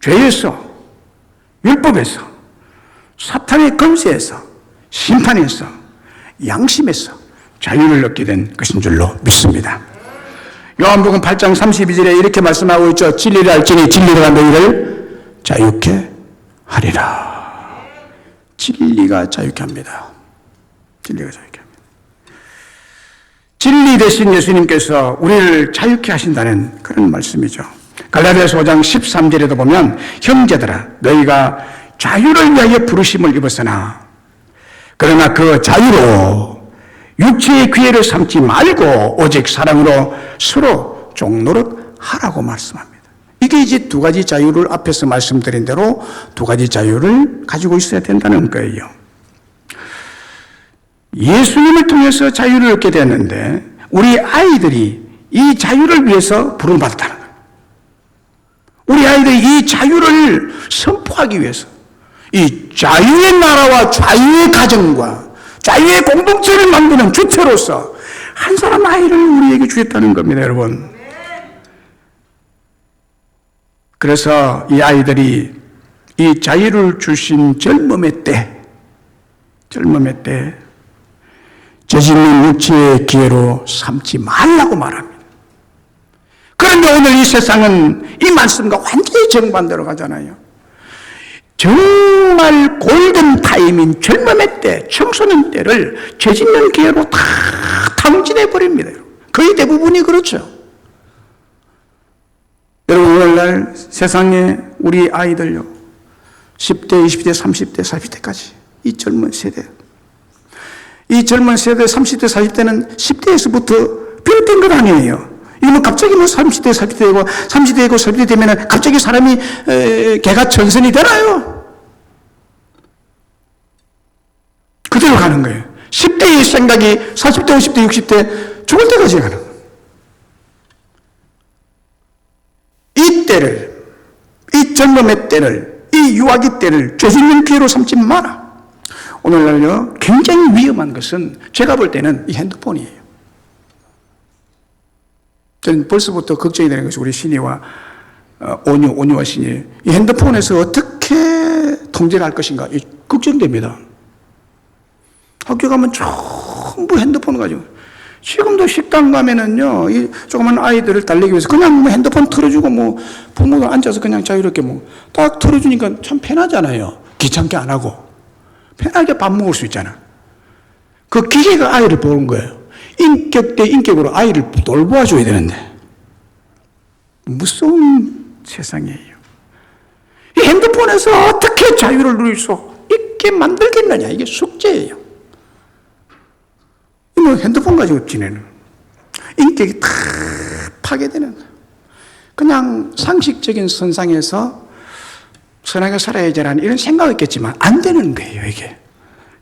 죄에서, 율법에서, 사탄의 권세에서, 심판에서, 양심에서 자유를 얻게 된 것인 줄로 믿습니다. 요한복음 8장 32절에 이렇게 말씀하고 있죠. 진리를 알지니 진리가 너희를 자유케 하리라. 진리가 자유케 합니다. 진리가 자유케 합니다. 진리 대신 예수님께서 우리를 자유케 하신다는 그런 말씀이죠. 갈라디아서 5장 13절에도 보면 형제들아 너희가 자유를 위하여 부르심을 입었으나 그러나 그 자유로 육체의 기회를 삼지 말고 오직 사랑으로 서로 종노릇하라고 말씀합니다. 이게 이제 두 가지 자유를 앞에서 말씀드린 대로 두 가지 자유를 가지고 있어야 된다는 거예요. 예수님을 통해서 자유를 얻게 되었는데 우리 아이들이 이 자유를 위해서 부름받았다는 거예요. 우리 아이들이 이 자유를 선포하기 위해서 이 자유의 나라와 자유의 가정과 자유의 공동체를 만드는 주체로서 한 사람 아이를 우리에게 주셨다는 겁니다, 여러분. 그래서 이 아이들이 이 자유를 주신 젊음의 때 죄짓는 육체의 기회로 삼지 말라고 말합니다. 그런데 오늘 이 세상은 이 말씀과 완전히 정반대로 가잖아요. 정말 골든 타임인 젊음의 때, 청소년 때를 죄짓는 기회로 다 탕진해 버립니다. 거의 대부분이 그렇죠. 여러분, 오늘날 세상에 우리 아이들요, 10대, 20대, 30대, 40대까지 이 젊은 세대, 이 젊은 세대 30대, 40대는 10대에서부터 비롯된 건 아니에요. 이거 갑자기 30대, 40대 되고 30대 되고 40대 되면 갑자기 사람이 개가천선이 되나요? 그대로 가는 거예요. 10대의 생각이 40대, 50대, 60대 죽을 때까지 가는 거예요. 이 때를, 이 젊음의 때를, 이 유아기 때를 죄짓는 기회로 삼지 마라. 오늘날요, 굉장히 위험한 것은 제가 볼 때는 이 핸드폰이에요. 저는 벌써부터 걱정이 되는 것이 우리 신이와 온유와 신이 이 핸드폰에서 어떻게 통제를 할 것인가 걱정됩니다. 학교 가면 전부 핸드폰 가지고, 지금도 식당 가면은요, 이 조그만 아이들을 달래기 위해서 그냥 핸드폰 틀어주고 부모가 앉아서 그냥 자유롭게 딱 틀어주니까 참 편하잖아요. 귀찮게 안 하고. 편하게 밥 먹을 수 있잖아. 그 기계가 아이를 보는 거예요. 인격 대 인격으로 아이를 돌보아줘야 되는데. 무서운 세상이에요. 이 핸드폰에서 어떻게 자유를 누릴 수 있게 만들겠느냐. 이게 숙제예요. 핸드폰 가지고 지내는 인격이 다 파괴되는, 그냥 상식적인 선상에서 선하게 살아야지라는 이런 생각이 있겠지만 안 되는 거예요. 이게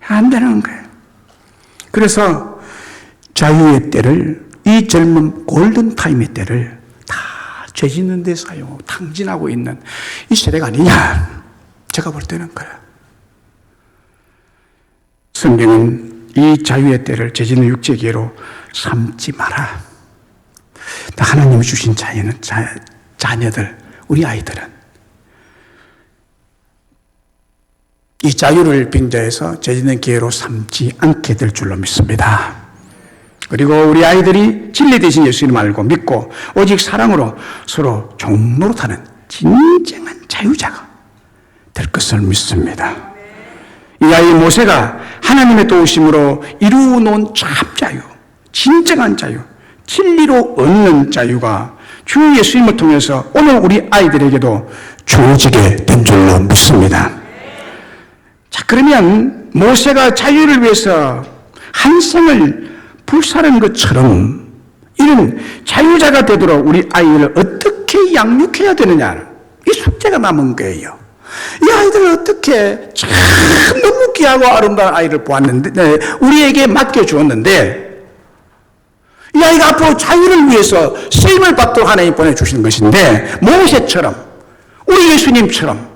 안 되는 거예요. 그래서 자유의 때를, 이 젊은 골든타임의 때를 다 죄짓는 데 사용하고 탕진하고 있는 이 세대가 아니냐, 제가 볼 때는 그래요. 성경은 이 자유의 때를 죄짓는 육체의 기회로 삼지 마라. 하나님이 주신 자녀들, 우리 아이들은 이 자유를 빙자해서 죄짓는 기회로 삼지 않게 될 줄로 믿습니다. 그리고 우리 아이들이 진리 대신 예수님을 알고 믿고 오직 사랑으로 서로 종노릇하는 진정한 자유자가 될 것을 믿습니다. 이 아이 모세가 하나님의 도우심으로 이루어놓은 참 자유, 진정한 자유, 진리로 얻는 자유가 주 예수님을 통해서 오늘 우리 아이들에게도 주어지게 된 줄로 믿습니다. 자, 그러면 모세가 자유를 위해서 한 생을 불사른 것처럼 이런 자유자가 되도록 우리 아이를 어떻게 양육해야 되느냐, 이 숙제가 남은 거예요. 이 아이들을 어떻게 참 너무 귀하고 아름다운 아이를 보았는데, 우리에게 맡겨주었는데, 이 아이가 앞으로 자유를 위해서 쓰임을 받도록 하나님이 보내주신 것인데, 모세처럼, 우리 예수님처럼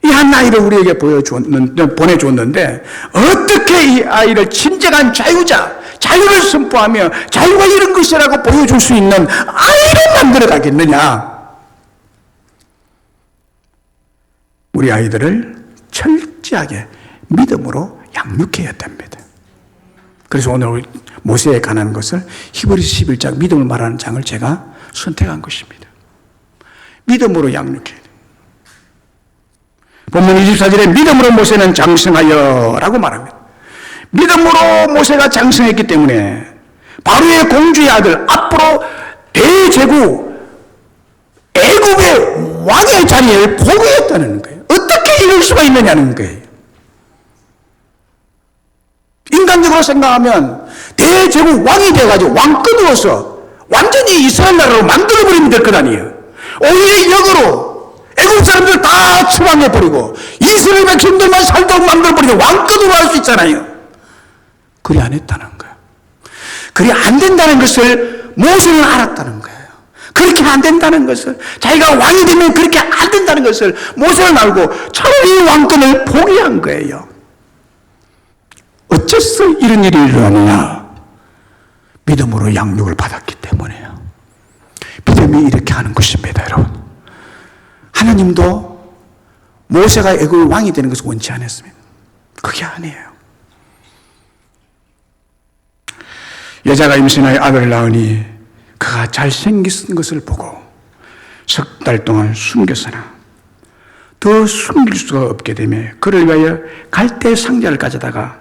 이 한 아이를 우리에게 보내주었는데, 어떻게 이 아이를 진정한 자유자, 자유를 선포하며 자유가 이런 것이라고 보여줄 수 있는 아이를 만들어 가겠느냐. 우리 아이들을 철저하게 믿음으로 양육해야 됩니다. 그래서 오늘 모세에 관한 것을 히브리서 11장 믿음을 말하는 장을 제가 선택한 것입니다. 믿음으로 양육해야 돼요. 본문 24절에 믿음으로 모세는 장성하여 라고 말합니다. 믿음으로 모세가 장성했기 때문에 바로의 공주의 아들, 앞으로 대제국 애굽의 왕의 자리를 포기했다는 거예요. 어떻게 이럴 수가 있느냐는 거예요. 인간적으로 생각하면 대제국 왕이 돼가지고 왕권으로서 완전히 이스라엘 나라로 만들어버리면 될 것 아니에요. 오히려 역으로 애국 사람들 다 추방해버리고 이스라엘 백성들만 살도록 만들어버리고 왕권으로 할 수 있잖아요. 그리 안 했다는 거예요. 그리 안 된다는 것을 모세는 알았다는 거예요. 그렇게 안 된다는 것을, 자기가 왕이 되면 그렇게 안 된다는 것을 모세는 알고 차라리 왕권을 포기한 거예요. 어째서 이런 일이 일어나느냐? 믿음으로 양육을 받았기 때문에요. 믿음이 이렇게 하는 것입니다, 여러분. 하나님도 모세가 애굽의 왕이 되는 것을 원치 않았습니다. 그게 아니에요. 여자가 임신하여 아들을 낳으니 그가 잘생긴 것을 보고 석 달 동안 숨겼으나 더 숨길 수가 없게 되며 그를 위하여 갈대 상자를 가져다가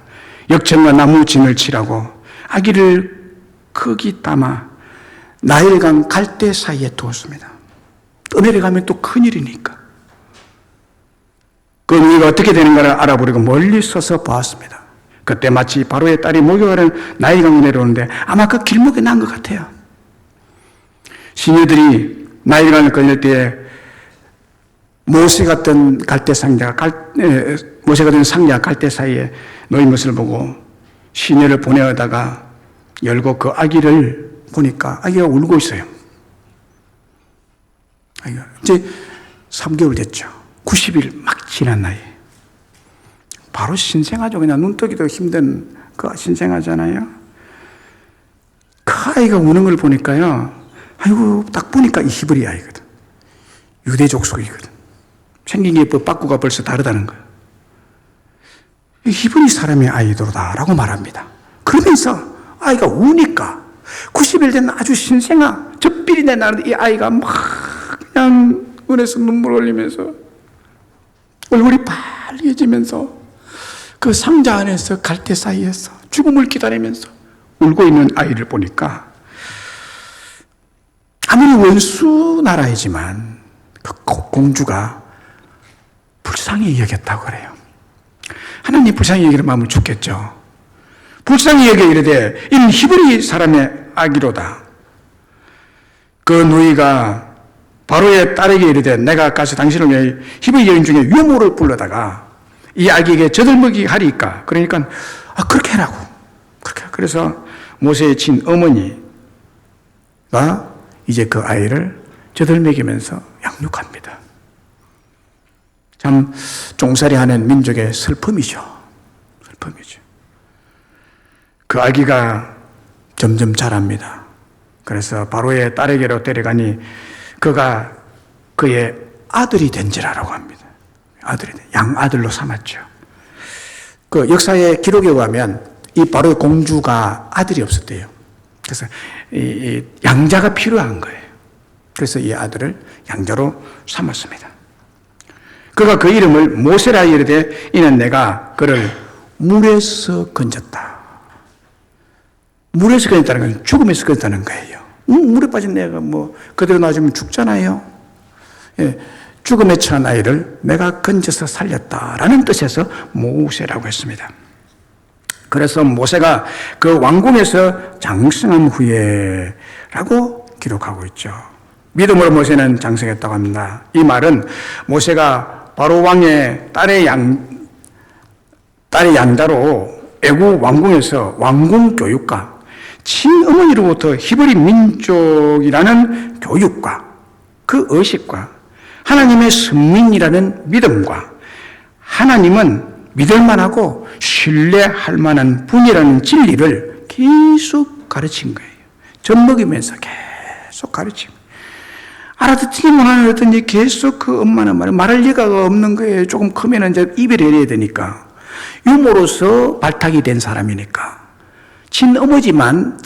역청과 나무 진을 칠하고 아기를 거기 담아 나일강 갈대 사이에 두었습니다. 떠내려가면 또 큰일이니까. 그 누이가 어떻게 되는가를 알아보려고 멀리 서서 보았습니다. 그때 마치 바로의 딸이 목욕하는 나일강을 내려오는데 아마 그 길목에 난 것 같아요. 시녀들이 나일강을 건널 때에 모세가 든 상자 갈대 사이에 놓인 것을 보고 시녀를 보내다가 열고 그 아기를 보니까 아기가 울고 있어요. 아기가 이제 3개월 됐죠. 90일 막 지난 나이. 바로 신생아죠. 그냥 눈 뜨기도 힘든 그 신생아잖아요. 그 아이가 우는 걸 보니까요. 아이고, 딱 보니까 이 히브리 아이거든. 유대족 속이거든. 생긴 게 빠꾸가 벌써 다르다는 거예요. 히브리 사람의 아이도다라고 말합니다. 그러면서 아이가 우니까 90일 된 아주 신생아, 젖비리 내 나는데 이 아이가 막 그냥 눈에서 눈물 흘리면서 얼굴이 빨개지면서 그 상자 안에서 갈대 사이에서 죽음을 기다리면서 울고 있는 아이를 보니까 아무리 원수 나라이지만 그 공주가 불쌍히 여겼다고 그래요. 하나님 불쌍히 여기는 마음은 좋겠죠. 불쌍히 여겨 이르되 이는 히브리 사람의 아기로다. 그 누이가 바로의 딸에게 이르되 내가 가서 당신을 위해 히브리 여인 중에 유모를 불러다가 이 아기에게 젖을먹이 하리까. 그러니까 그렇게 하라고. 그렇게. 그래서 모세의 친 어머니가 이제 그 아이를 젖을먹이면서 양육합니다. 참 종살이하는 민족의 슬픔이죠. 슬픔이죠. 그 아기가 점점 자랍니다. 그래서 바로의 딸에게로 데려가니 그가 그의 아들이 된지라라고 합니다. 아들이 양아들로 삼았죠. 그 역사의 기록에 의하면 이 바로의 공주가 아들이 없었대요. 그래서 이 양자가 필요한 거예요. 그래서 이 아들을 양자로 삼았습니다. 그가 그 이름을 모세라 이르되 이는 내가 그를 물에서 건졌다. 물에서 건졌다는 건 죽음에서 건졌다는 거예요. 물에 빠진 애가 그대로 놔주면 죽잖아요. 예, 죽음에 처한 아이를 내가 건져서 살렸다라는 뜻에서 모세라고 했습니다. 그래서 모세가 그 왕궁에서 장성한 후에 라고 기록하고 있죠. 믿음으로 모세는 장성했다고 합니다. 이 말은 모세가 바로 왕의 딸의 양자로 애굽 왕궁에서 왕궁 교육과 친어머니로부터 히브리 민족이라는 교육과 그 의식과 하나님의 선민이라는 믿음과 하나님은 믿을만하고 신뢰할 만한 분이라는 진리를 계속 가르친 거예요. 젖먹이면서 계속 가르치고 알아듣지 못하더니 계속 그 엄마는 말할 리가 없는 거예요. 조금 크면 이제 이별해야 되니까. 유모로서 발탁이 된 사람이니까. 친어머니지만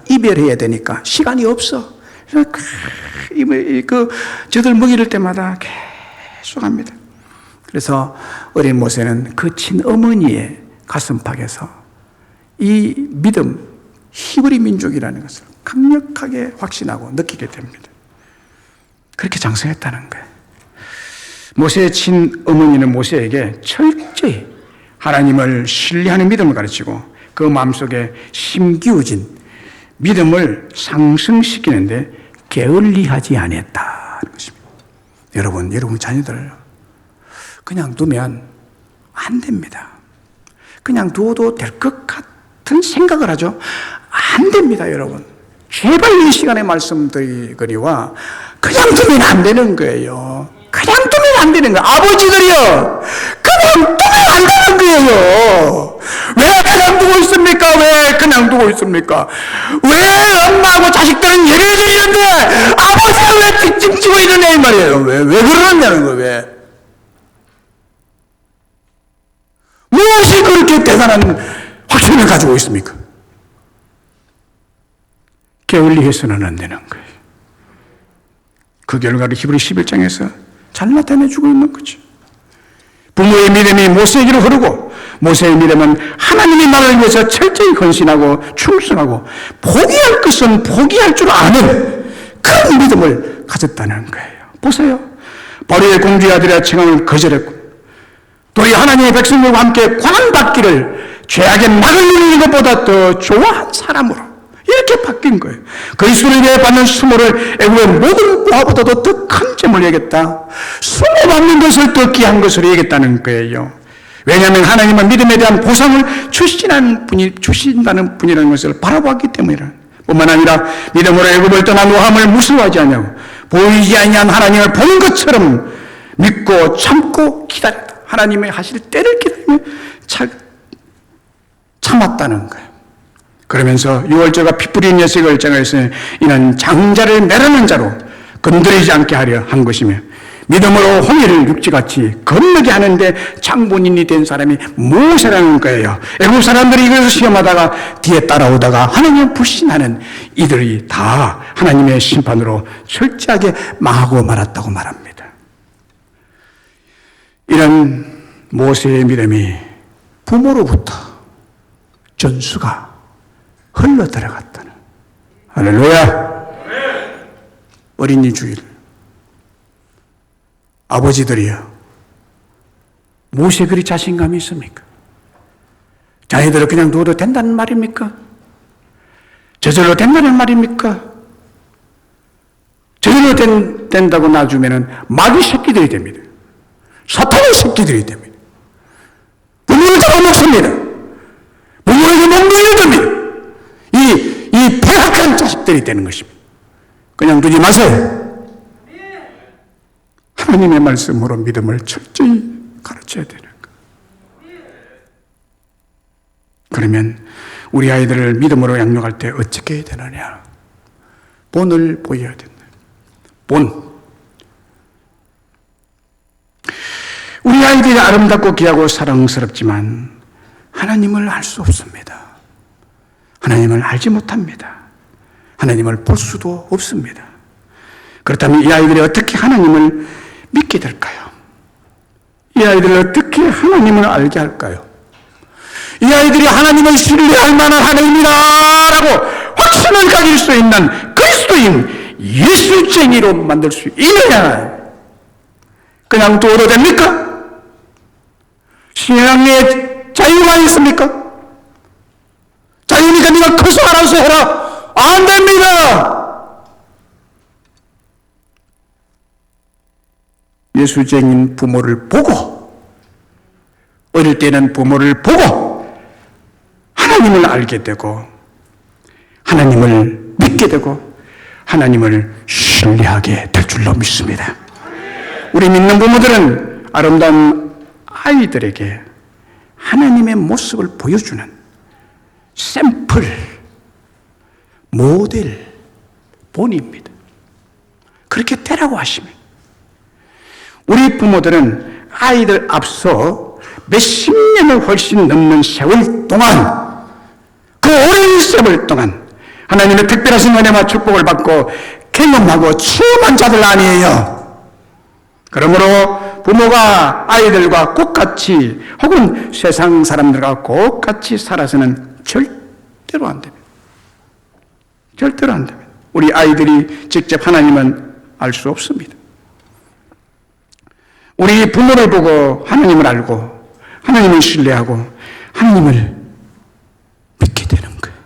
이별해야 되니까 시간이 없어. 그래서 저들 먹이를 때마다 계속 합니다. 그래서 어린 모세는 그 친어머니의 가슴팍에서 이 믿음, 히브리 민족이라는 것을 강력하게 확신하고 느끼게 됩니다. 그렇게 장성했다는 거예요. 모세의 친어머니는 모세에게 철저히 하나님을 신뢰하는 믿음을 가르치고 그 마음속에 심기울진 믿음을 상승시키는데 게을리하지 않았다는 것입니다. 여러분 자녀들 그냥 두면 안 됩니다. 그냥 둬도 될 것 같은 생각을 하죠. 안 됩니다, 여러분. 제발 이 시간에 말씀드리거니와 그냥 두면 안 되는 거예요. 그냥 두면 안 되는 거예요. 아버지들이요, 그냥 두면 안 되는 거예요. 왜 그냥 두고 있습니까? 왜 그냥 두고 있습니까? 왜 엄마하고 자식들은 예를 드리는데 아버지는 왜 뒷짐지고 있느냐 이 말이에요. 왜 그러느냐는 거예요. 왜? 무엇이 그렇게 대단한 확신을 가지고 있습니까? 게을리해서는 안 되는 거예요. 그 결과를 히브리 11장에서 잘 나타내주고 있는 거죠. 부모의 믿음이 모세에게로 흐르고 모세의 믿음은 하나님의 나라를 위해서 철저히 헌신하고 충성하고 포기할 것은 포기할 줄 아는 그런 믿음을 가졌다는 거예요. 보세요. 바로의 공주의 아들의 청함을 거절했고 또이 하나님의 백성들과 함께 고난받기를 죄악의 낙을 누리는 것보다 더 좋아한 사람으로 이렇게 바뀐 거예요. 그리스도를 위해 받는 수모를 애굽의 모든 보화보다도 더 큰 잼을 여겼다. 수모 받는 것을 더 귀한 것으로 여겼다는 거예요. 왜냐하면 하나님은 믿음에 대한 보상을 주신다는 분이라는 것을 바라보았기 때문이라. 뿐만 아니라 믿음으로 애굽을 떠난 노함을 무서워하지 않냐고 보이지 아니한 하나님을 보는 것처럼 믿고 참고 기다렸다. 하나님의 하실 때를 기다리며 참았다는 거예요. 그러면서 유월절과 피 뿌린 녀석을 정해서 이는 장자를 매라는 자로 건드리지 않게 하려 한 것이며 믿음으로 홍해를 육지같이 건너게 하는데 장본인이 된 사람이 모세라는 거예요. 애국 사람들이 이것을 시험하다가 뒤에 따라오다가 하나님을 불신하는 이들이 다 하나님의 심판으로 철저하게 망하고 말았다고 말합니다. 이런 모세의 믿음이 부모로부터 전수가 흘러 들어갔다는. 할렐루야. 어린이 주일. 아버지들이요. 무엇에 그리 자신감이 있습니까? 자녀들을 그냥 둬도 된다는 말입니까? 저절로 된다는 말입니까? 저절로 된다고 놔주면은 마귀 새끼들이 됩니다. 사탄의 새끼들이 됩니다. 부모를 잡아먹습니다. 부모에게 몸부림을 듭니다. 이 폐악한 자식들이 되는 것입니다. 그냥 두지 마세요. 하나님의 말씀으로 믿음을 철저히 가르쳐야 되는 거예요. 그러면 우리 아이들을 믿음으로 양육할 때 어떻게 해야 되느냐? 본을 보여야 된다. 본. 우리 아이들이 아름답고 귀하고 사랑스럽지만 하나님을 알 수 없습니다. 하나님을 알지 못합니다. 하나님을 볼 수도 없습니다. 그렇다면 이 아이들이 어떻게 하나님을 믿게 될까요? 이 아이들을 어떻게 하나님을 알게 할까요? 이 아이들이 하나님을 신뢰할 만한 하나님이라고 확신을 가질 수 있는 그리스도인 예수쟁이로 만들 수 있느냐? 그냥 두어도 됩니까? 신앙의 자유가 있습니까? 자유니까 네가 커서 알아서 해라. 안 됩니다. 예수쟁인 부모를 보고 어릴 때는 부모를 보고 하나님을 알게 되고 하나님을 믿게 되고 하나님을 신뢰하게 될 줄로 믿습니다. 우리 믿는 부모들은 아름다운 아이들에게 하나님의 모습을 보여주는 샘플, 모델, 본입니다. 그렇게 되라고 하십니다. 우리 부모들은 아이들 앞서 몇십 년을 훨씬 넘는 세월 동안 그 오랜 세월 동안 하나님의 특별하신 은혜와 축복을 받고 경험하고 체험한 자들 아니에요. 그러므로 부모가 아이들과 똑같이 혹은 세상 사람들과 똑같이 살아서는 절대로 안 됩니다. 절대로 안 됩니다. 우리 아이들이 직접 하나님은 알 수 없습니다. 우리 부모를 보고 하나님을 알고 하나님을 신뢰하고 하나님을 믿게 되는 거예요.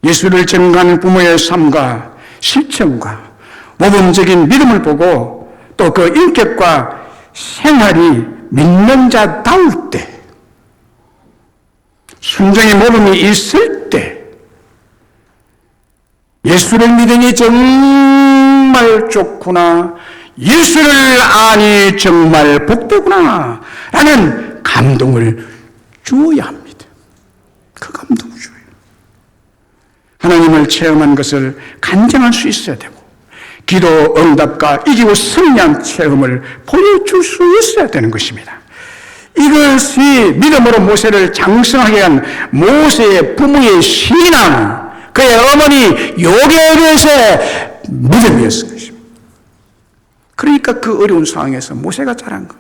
예수를 증거하는 부모의 삶과 실천과 모범적인 믿음을 보고 또 그 인격과 생활이 믿는 자다울 때 순종의 모범이 있을 때 예수를 믿으니 정말 좋구나, 예수를 아니 정말 복되구나 라는 감동을 주어야 합니다. 그 감동을 주어요. 하나님을 체험한 것을 간증할 수 있어야 되고, 기도 응답과 이기고 승리한 체험을 보여줄 수 있어야 되는 것입니다. 이것이 믿음으로 모세를 장성하게 한 모세의 부모의 신앙, 그의 어머니 요게벳의 믿음이었을 것입니다. 그러니까 그 어려운 상황에서 모세가 자란 것.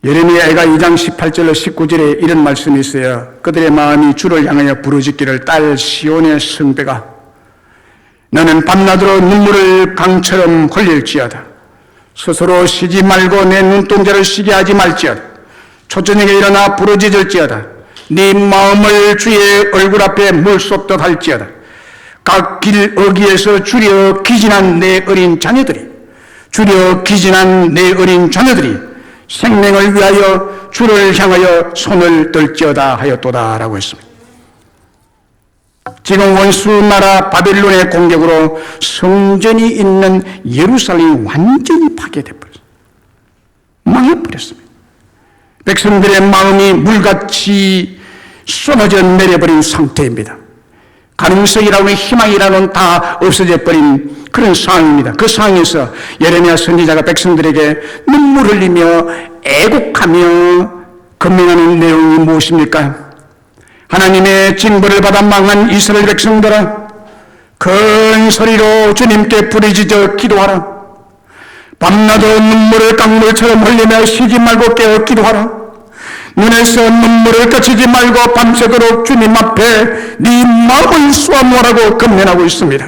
예레미야가 2장 18절로 19절에 이런 말씀이 있어요. 그들의 마음이 주를 향하여 부르짖기를, 딸 시온의 성배가 너는 밤낮으로 눈물을 강처럼 흘릴지어다. 스스로 쉬지 말고 내 눈동자를 쉬게 하지 말지어다. 초저녁에 일어나 부르짖을지어다. 네 마음을 주의 얼굴 앞에 물쏟듯 할지어다. 각 길 어귀에서 주려 기진한 내 어린 자녀들이 생명을 위하여 주를 향하여 손을 들지어다 하였도다 라고 했습니다. 지금 원수 나라 바벨론의 공격으로 성전이 있는 예루살렘이 완전히 파괴되어버렸습니다. 망해버렸습니다. 백성들의 마음이 물같이 쏟아져 내려버린 상태입니다. 가능성이라고는 희망이라는 다 없어져 버린 그런 상황입니다. 그 상황에서 예레미야 선지자가 백성들에게 눈물 흘리며 애곡하며 건면하는 내용이 무엇입니까? 하나님의 징벌을 받아 망한 이스라엘 백성들아, 큰 소리로 주님께 부르짖어 기도하라. 밤낮으로 눈물을 강물처럼 흘리며 쉬지 말고 깨어 기도하라. 눈에서 눈물을 그치지 말고 밤새도록 주님 앞에 네 마음을 쏘아모으라고 건면하고 있습니다.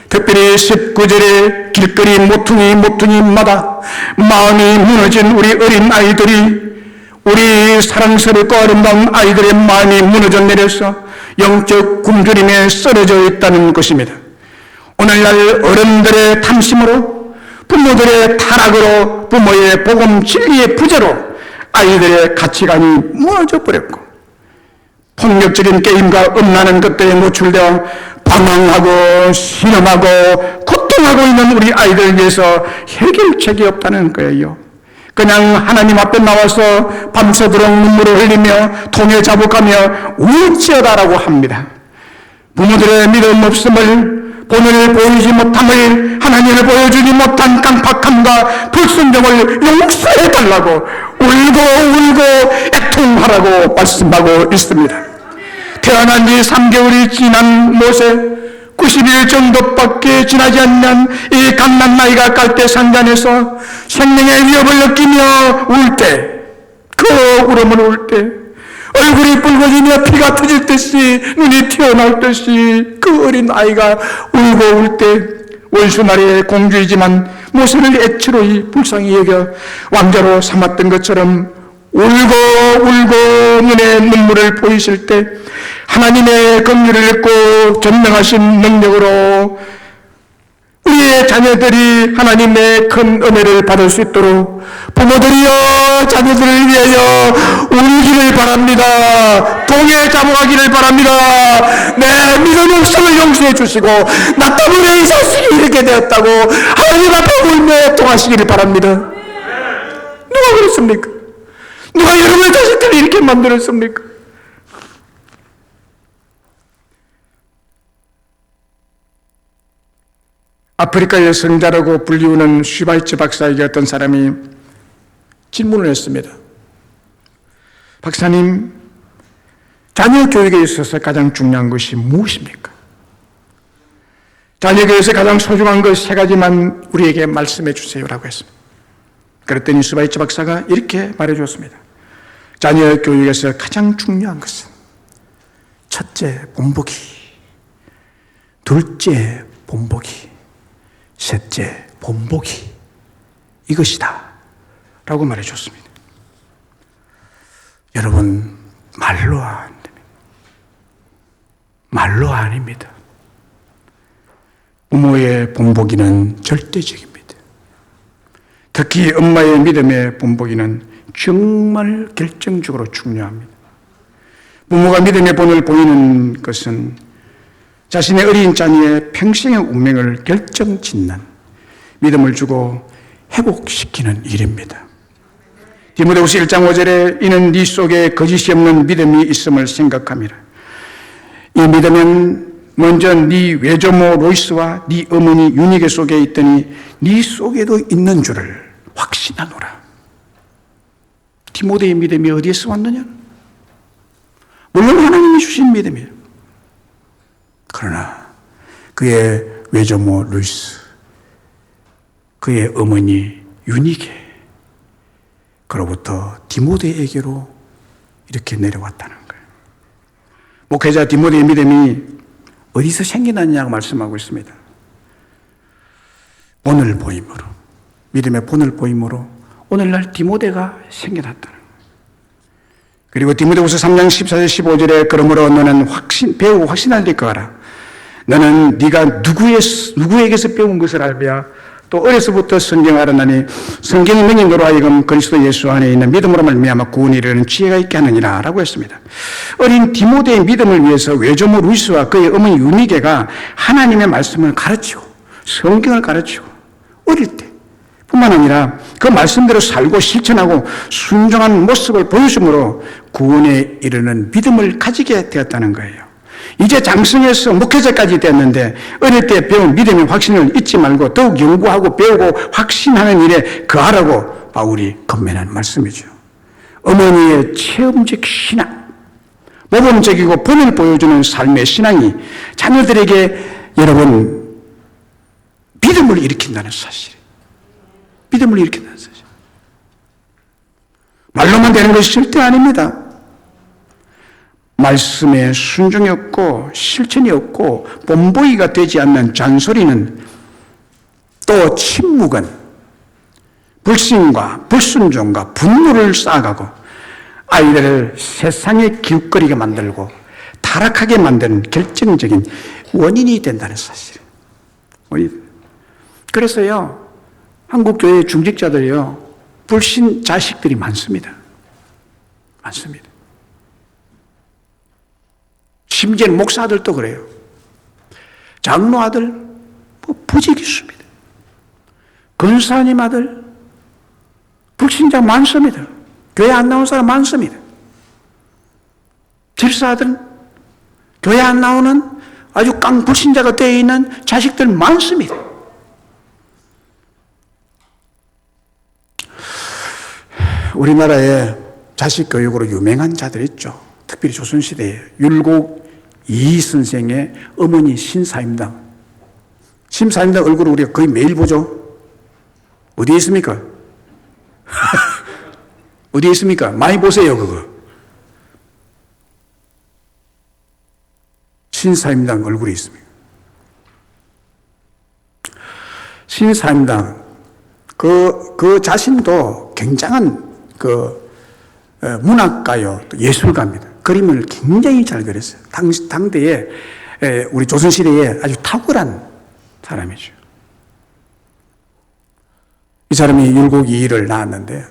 특별히 19절에 길거리 모퉁이마다 마음이 무너진 우리 어린 아이들이, 우리 사랑스럽고 아름다운 아이들의 마음이 무너져 내려서 영적 굶주림에 쓰러져 있다는 것입니다. 오늘날 어른들의 탐심으로, 부모들의 타락으로, 부모의 복음 진리의 부재로 아이들의 가치관이 무너져 버렸고, 폭력적인 게임과 음란한 것들에 노출되어 방황하고 실험하고 고통하고 있는 우리 아이들을 위해서 해결책이 없다는 거예요. 그냥 하나님 앞에 나와서 밤새도록 눈물을 흘리며 통에 자복하며 울지어다라고 합니다. 부모들의 믿음 없음을, 본을 보이지 못함을, 하나님을 보여주지 못한 깜빡함과 불순종을 용서해달라고 울고 애통하라고 말씀하고 있습니다. 태어난 지 3개월이 지난 모세, 90일 정도밖에 지나지 않는 이 갓난 나이가 갈대상단에서 생명의 위협을 느끼며 울 때, 그 울음을 울 때 얼굴이 붉어지며 피가 터질 듯이, 눈이 튀어나올 듯이 그 어린 아이가 울고 울 때, 원수나라의 공주이지만 모세를 애처로이 불쌍히 여겨 왕자로 삼았던 것처럼 울고 눈에 눈물을 보이실 때 하나님의 긍휼을 잊고 전능하신 능력으로 우리의 자녀들이 하나님의 큰 은혜를 받을 수 있도록 부모들이여 자녀들을 위하여 울기를 바랍니다. 동에 자복하기를 바랍니다. 내 믿음 없음을 용서해 주시고 나 때문에 이 자식이 이렇게 되었다고 하나님 앞에 울며 애통하시기를 바랍니다. 누가 그랬습니까? 누가 여러분의 자식들을 이렇게 만들었습니까? 아프리카의 성자라고 불리우는 슈바이츠 박사에게 어떤 사람이 질문을 했습니다. 박사님, 자녀 교육에 있어서 가장 중요한 것이 무엇입니까? 자녀 교육에서 가장 소중한 것 3가지만 우리에게 말씀해 주세요라고 했습니다. 그랬더니 슈바이츠 박사가 이렇게 말해 주었습니다. 자녀 교육에서 가장 중요한 것은 첫째, 본보기, 둘째, 본보기, 셋째, 본보기, 이것이다 라고 말해 줬습니다. 여러분, 말로 안 됩니다. 말로 아닙니다. 부모의 본보기는 절대적입니다. 특히 엄마의 믿음의 본보기는 정말 결정적으로 중요합니다. 부모가 믿음의 본을 보이는 것은 자신의 어린 자녀의 평생의 운명을 결정짓는 믿음을 주고 회복시키는 일입니다. 디모데후서 1장 5절에 이는 네 속에 거짓이 없는 믿음이 있음을 생각함이라. 이 믿음은 먼저 네 외조모 로이스와 네 어머니 유니게 속에 있더니 네 속에도 있는 줄을 확신하노라. 디모데의 믿음이 어디에서 왔느냐? 물론 하나님이 주신 믿음이에요. 그러나 그의 외조모 루이스, 그의 어머니 유니게, 그로부터 디모데에게로 이렇게 내려왔다는 거예요. 목회자 디모데의 믿음이 어디서 생겨났냐고 말씀하고 있습니다. 본을 보임으로, 믿음의 본을 보임으로 오늘날 디모데가 생겨났다는 거예요. 그리고 디모데후서 3장 14절 15절에 그러므로 너는 배우고 확신할 때 거하라. 너는 네가 누구에게서 배운 것을 알며 또 어려서부터 성경을 알았나니 성경이 너희 너로 하여금 그리스도 예수 안에 있는 믿음으로 말미암아 구원에 이르는 지혜가 있게 하느니라 라고 했습니다. 어린 디모데의 믿음을 위해서 외조모 루이스와 그의 어머니 유니게가 하나님의 말씀을 가르치고 성경을 가르치고 어릴 때 뿐만 아니라 그 말씀대로 살고 실천하고 순종하는 모습을 보여줌으로 구원에 이르는 믿음을 가지게 되었다는 거예요. 이제 장성해서 목회자까지 됐는데 어릴 때 배운 믿음의 확신을 잊지 말고 더욱 연구하고 배우고 확신하는 일에 거하라고 바울이 권면한 말씀이죠. 어머니의 체험적 신앙, 모범적이고 본을 보여주는 삶의 신앙이 자녀들에게 여러분 믿음을 일으킨다는 사실. 믿음을 일으킨다는 사실. 말로만 되는 것이 절대 아닙니다. 말씀에 순종이 없고 실천이 없고 본보기가 되지 않는 잔소리는 또 침묵은 불신과 불순종과 분노를 쌓아가고 아이들을 세상에 기웃거리게 만들고 타락하게 만드는 결정적인 원인이 된다는 사실. 그래서요, 한국교회 중직자들이요, 불신 자식들이 많습니다. 많습니다. 심지어는 목사들도 그래요. 장로 아들, 부직 있습니다. 권사님 아들, 불신자 많습니다. 교회 안 나온 사람 많습니다. 집사 아들, 교회 안 나오는 아주 깡불신자가 되어 있는 자식들 많습니다. 우리나라에 자식 교육으로 유명한 자들 있죠. 특별히 조선시대에 율곡 이 선생의 어머니 신사임당. 신사임당 얼굴을 우리가 거의 매일 보죠. 어디에 있습니까? 어디에 있습니까? 많이 보세요, 그거. 신사임당 얼굴이 있습니다. 신사임당, 그 자신도 굉장한 문학가요, 또 예술가입니다. 그림을 굉장히 잘 그렸어요. 당대에, 우리 조선시대에 아주 탁월한 사람이죠. 이 사람이 율곡 이이를 낳았는데,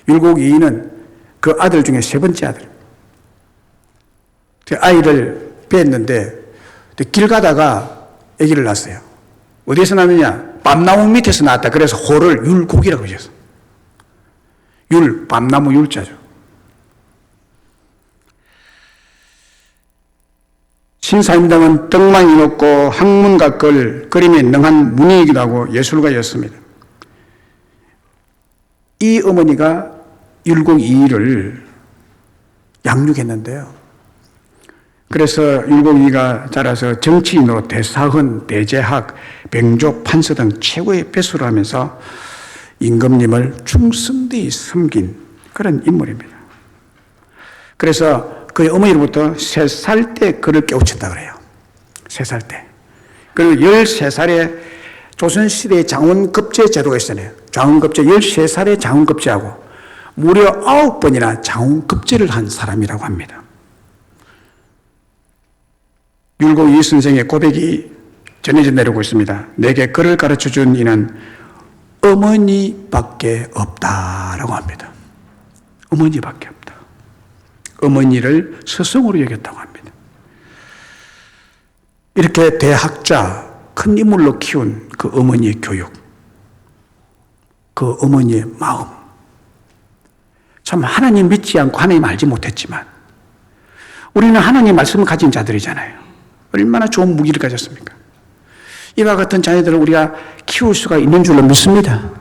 율곡 이이는 그 아들 중에 세 번째 아들. 아이를 뵀는데, 길 가다가 아기를 낳았어요. 어디에서 낳느냐? 밤나무 밑에서 낳았다. 그래서 호를 율곡이라고 하셨어요. 밤나무 율자죠. 신사임당은 떡망이 높고 학문과 그림에 능한 문인이기도 하고 예술가였습니다. 이 어머니가 율곡 이이를 양육했는데요. 그래서 율곡 이이가 자라서 정치인으로 대사헌, 대제학, 병조, 판서 등 최고의 배수를 하면서 임금님을 충성되이 섬긴 그런 인물입니다. 그래서 그의 어머니로부터 3살 때 그를 깨우쳤다 그래요. 3살 때. 그리고 13살에 조선시대의 장원급제 제도가 있었네요. 장원급제, 13살에 장원급제하고 무려 9번이나 장원급제를 한 사람이라고 합니다. 율곡 이 선생의 고백이 전해져 내려오고 있습니다. 내게 글을 가르쳐준 이는 어머니밖에 없다라고 합니다. 어머니밖에 없다. 어머니를 스승으로 여겼다고 합니다. 이렇게 대학자, 큰 인물로 키운 그 어머니의 교육, 그 어머니의 마음. 참 하나님 믿지 않고 하나님 알지 못했지만 우리는 하나님 말씀을 가진 자들이잖아요. 얼마나 좋은 무기를 가졌습니까? 이와 같은 자녀들을 우리가 키울 수가 있는 줄로 믿습니다.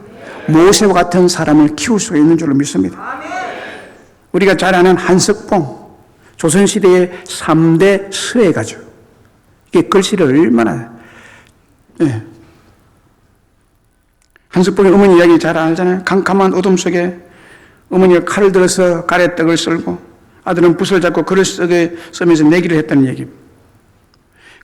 모세와 같은 사람을 키울 수가 있는 줄로 믿습니다. 우리가 잘 아는 한석봉, 조선시대의 3대 스해가죠. 이게 글씨를 얼마나, 한석봉의 어머니 이야기 잘 알잖아요. 캄캄한 어둠 속에 어머니가 칼을 들어서 가래떡을 썰고 아들은 붓을 잡고 글을 쓰면서 내기를 했다는 얘기입니다.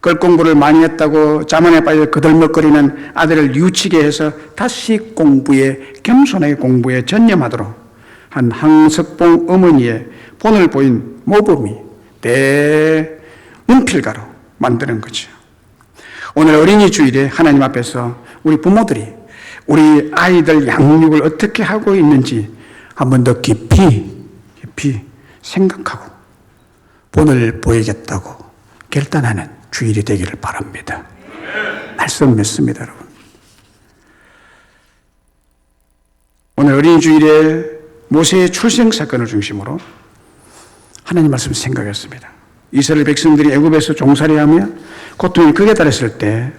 글 공부를 많이 했다고 자만에 빠져 그들먹거리는 아들을 유치게 해서 다시 공부에, 겸손하게 공부에 전념하도록 한 한석봉 어머니의 본을 보인 모범이 대문필가로 만드는 거죠. 오늘 어린이 주일에 하나님 앞에서 우리 부모들이 우리 아이들 양육을 어떻게 하고 있는지 한 번 더 깊이 생각하고 본을 보이겠다고 결단하는 주일이 되기를 바랍니다. 말씀 믿습니다, 여러분. 오늘 어린이 주일에 모세의 출생 사건을 중심으로 하나님 말씀 생각했습니다. 이스라엘 백성들이 애굽에서 종살이하며 고통이 극에 달했을 때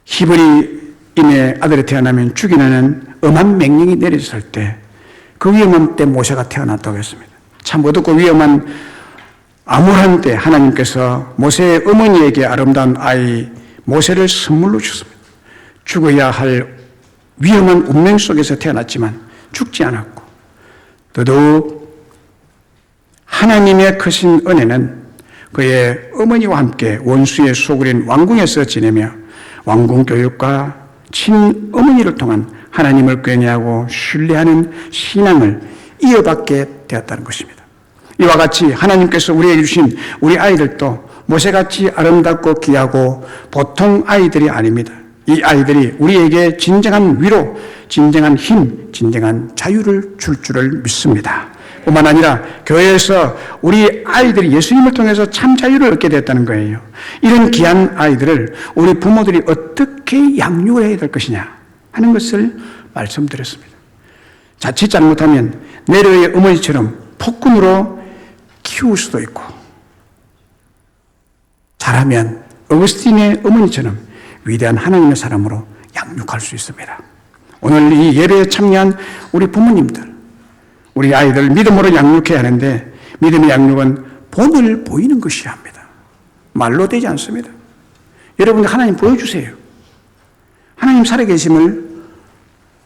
히브리인의 아들이 태어나면 죽이라는 엄한 명령이 내려졌을 때 그 위험한 때 모세가 태어났다고 했습니다. 참 어둡고 위험한 암울한 때 하나님께서 모세의 어머니에게 아름다운 아이 모세를 선물로 주셨습니다. 죽어야 할 위험한 운명 속에서 태어났지만 죽지 않았고 더더욱 하나님의 크신 은혜는 그의 어머니와 함께 원수의 소굴인 왕궁에서 지내며 왕궁 교육과 친어머니를 통한 하나님을 경외하고 신뢰하는 신앙을 이어받게 되었다는 것입니다. 이와 같이 하나님께서 우리에게 주신 우리 아이들도 모세같이 아름답고 귀하고 보통 아이들이 아닙니다. 이 아이들이 우리에게 진정한 위로, 진정한 힘, 진정한 자유를 줄 줄을 믿습니다. 뿐만 아니라 교회에서 우리 아이들이 예수님을 통해서 참 자유를 얻게 됐다는 거예요. 이런 귀한 아이들을 우리 부모들이 어떻게 양육을 해야 될 것이냐 하는 것을 말씀드렸습니다. 자칫 잘못하면 네로의 어머니처럼 폭군으로 키울 수도 있고 잘하면 어거스틴의 어머니처럼 위대한 하나님의 사람으로 양육할 수 있습니다. 오늘 이 예배에 참여한 우리 부모님들, 우리 아이들 믿음으로 양육해야 하는데 믿음의 양육은 본을 보이는 것이야 합니다. 말로 되지 않습니다. 여러분들 하나님 보여주세요. 하나님 살아계심을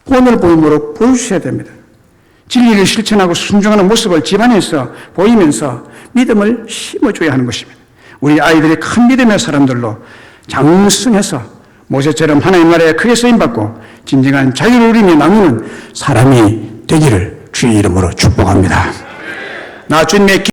본을 보임으로 보여주셔야 됩니다. 진리를 실천하고 순종하는 모습을 집안에서 보이면서 믿음을 심어줘야 하는 것입니다. 우리 아이들이 큰 믿음의 사람들로 장성해서 모세처럼 하나님 나라에 크게 쓰임받고 진정한 자유를 누리며 나누는 사람이 되기를 주의 이름으로 축복합니다. 나 주님의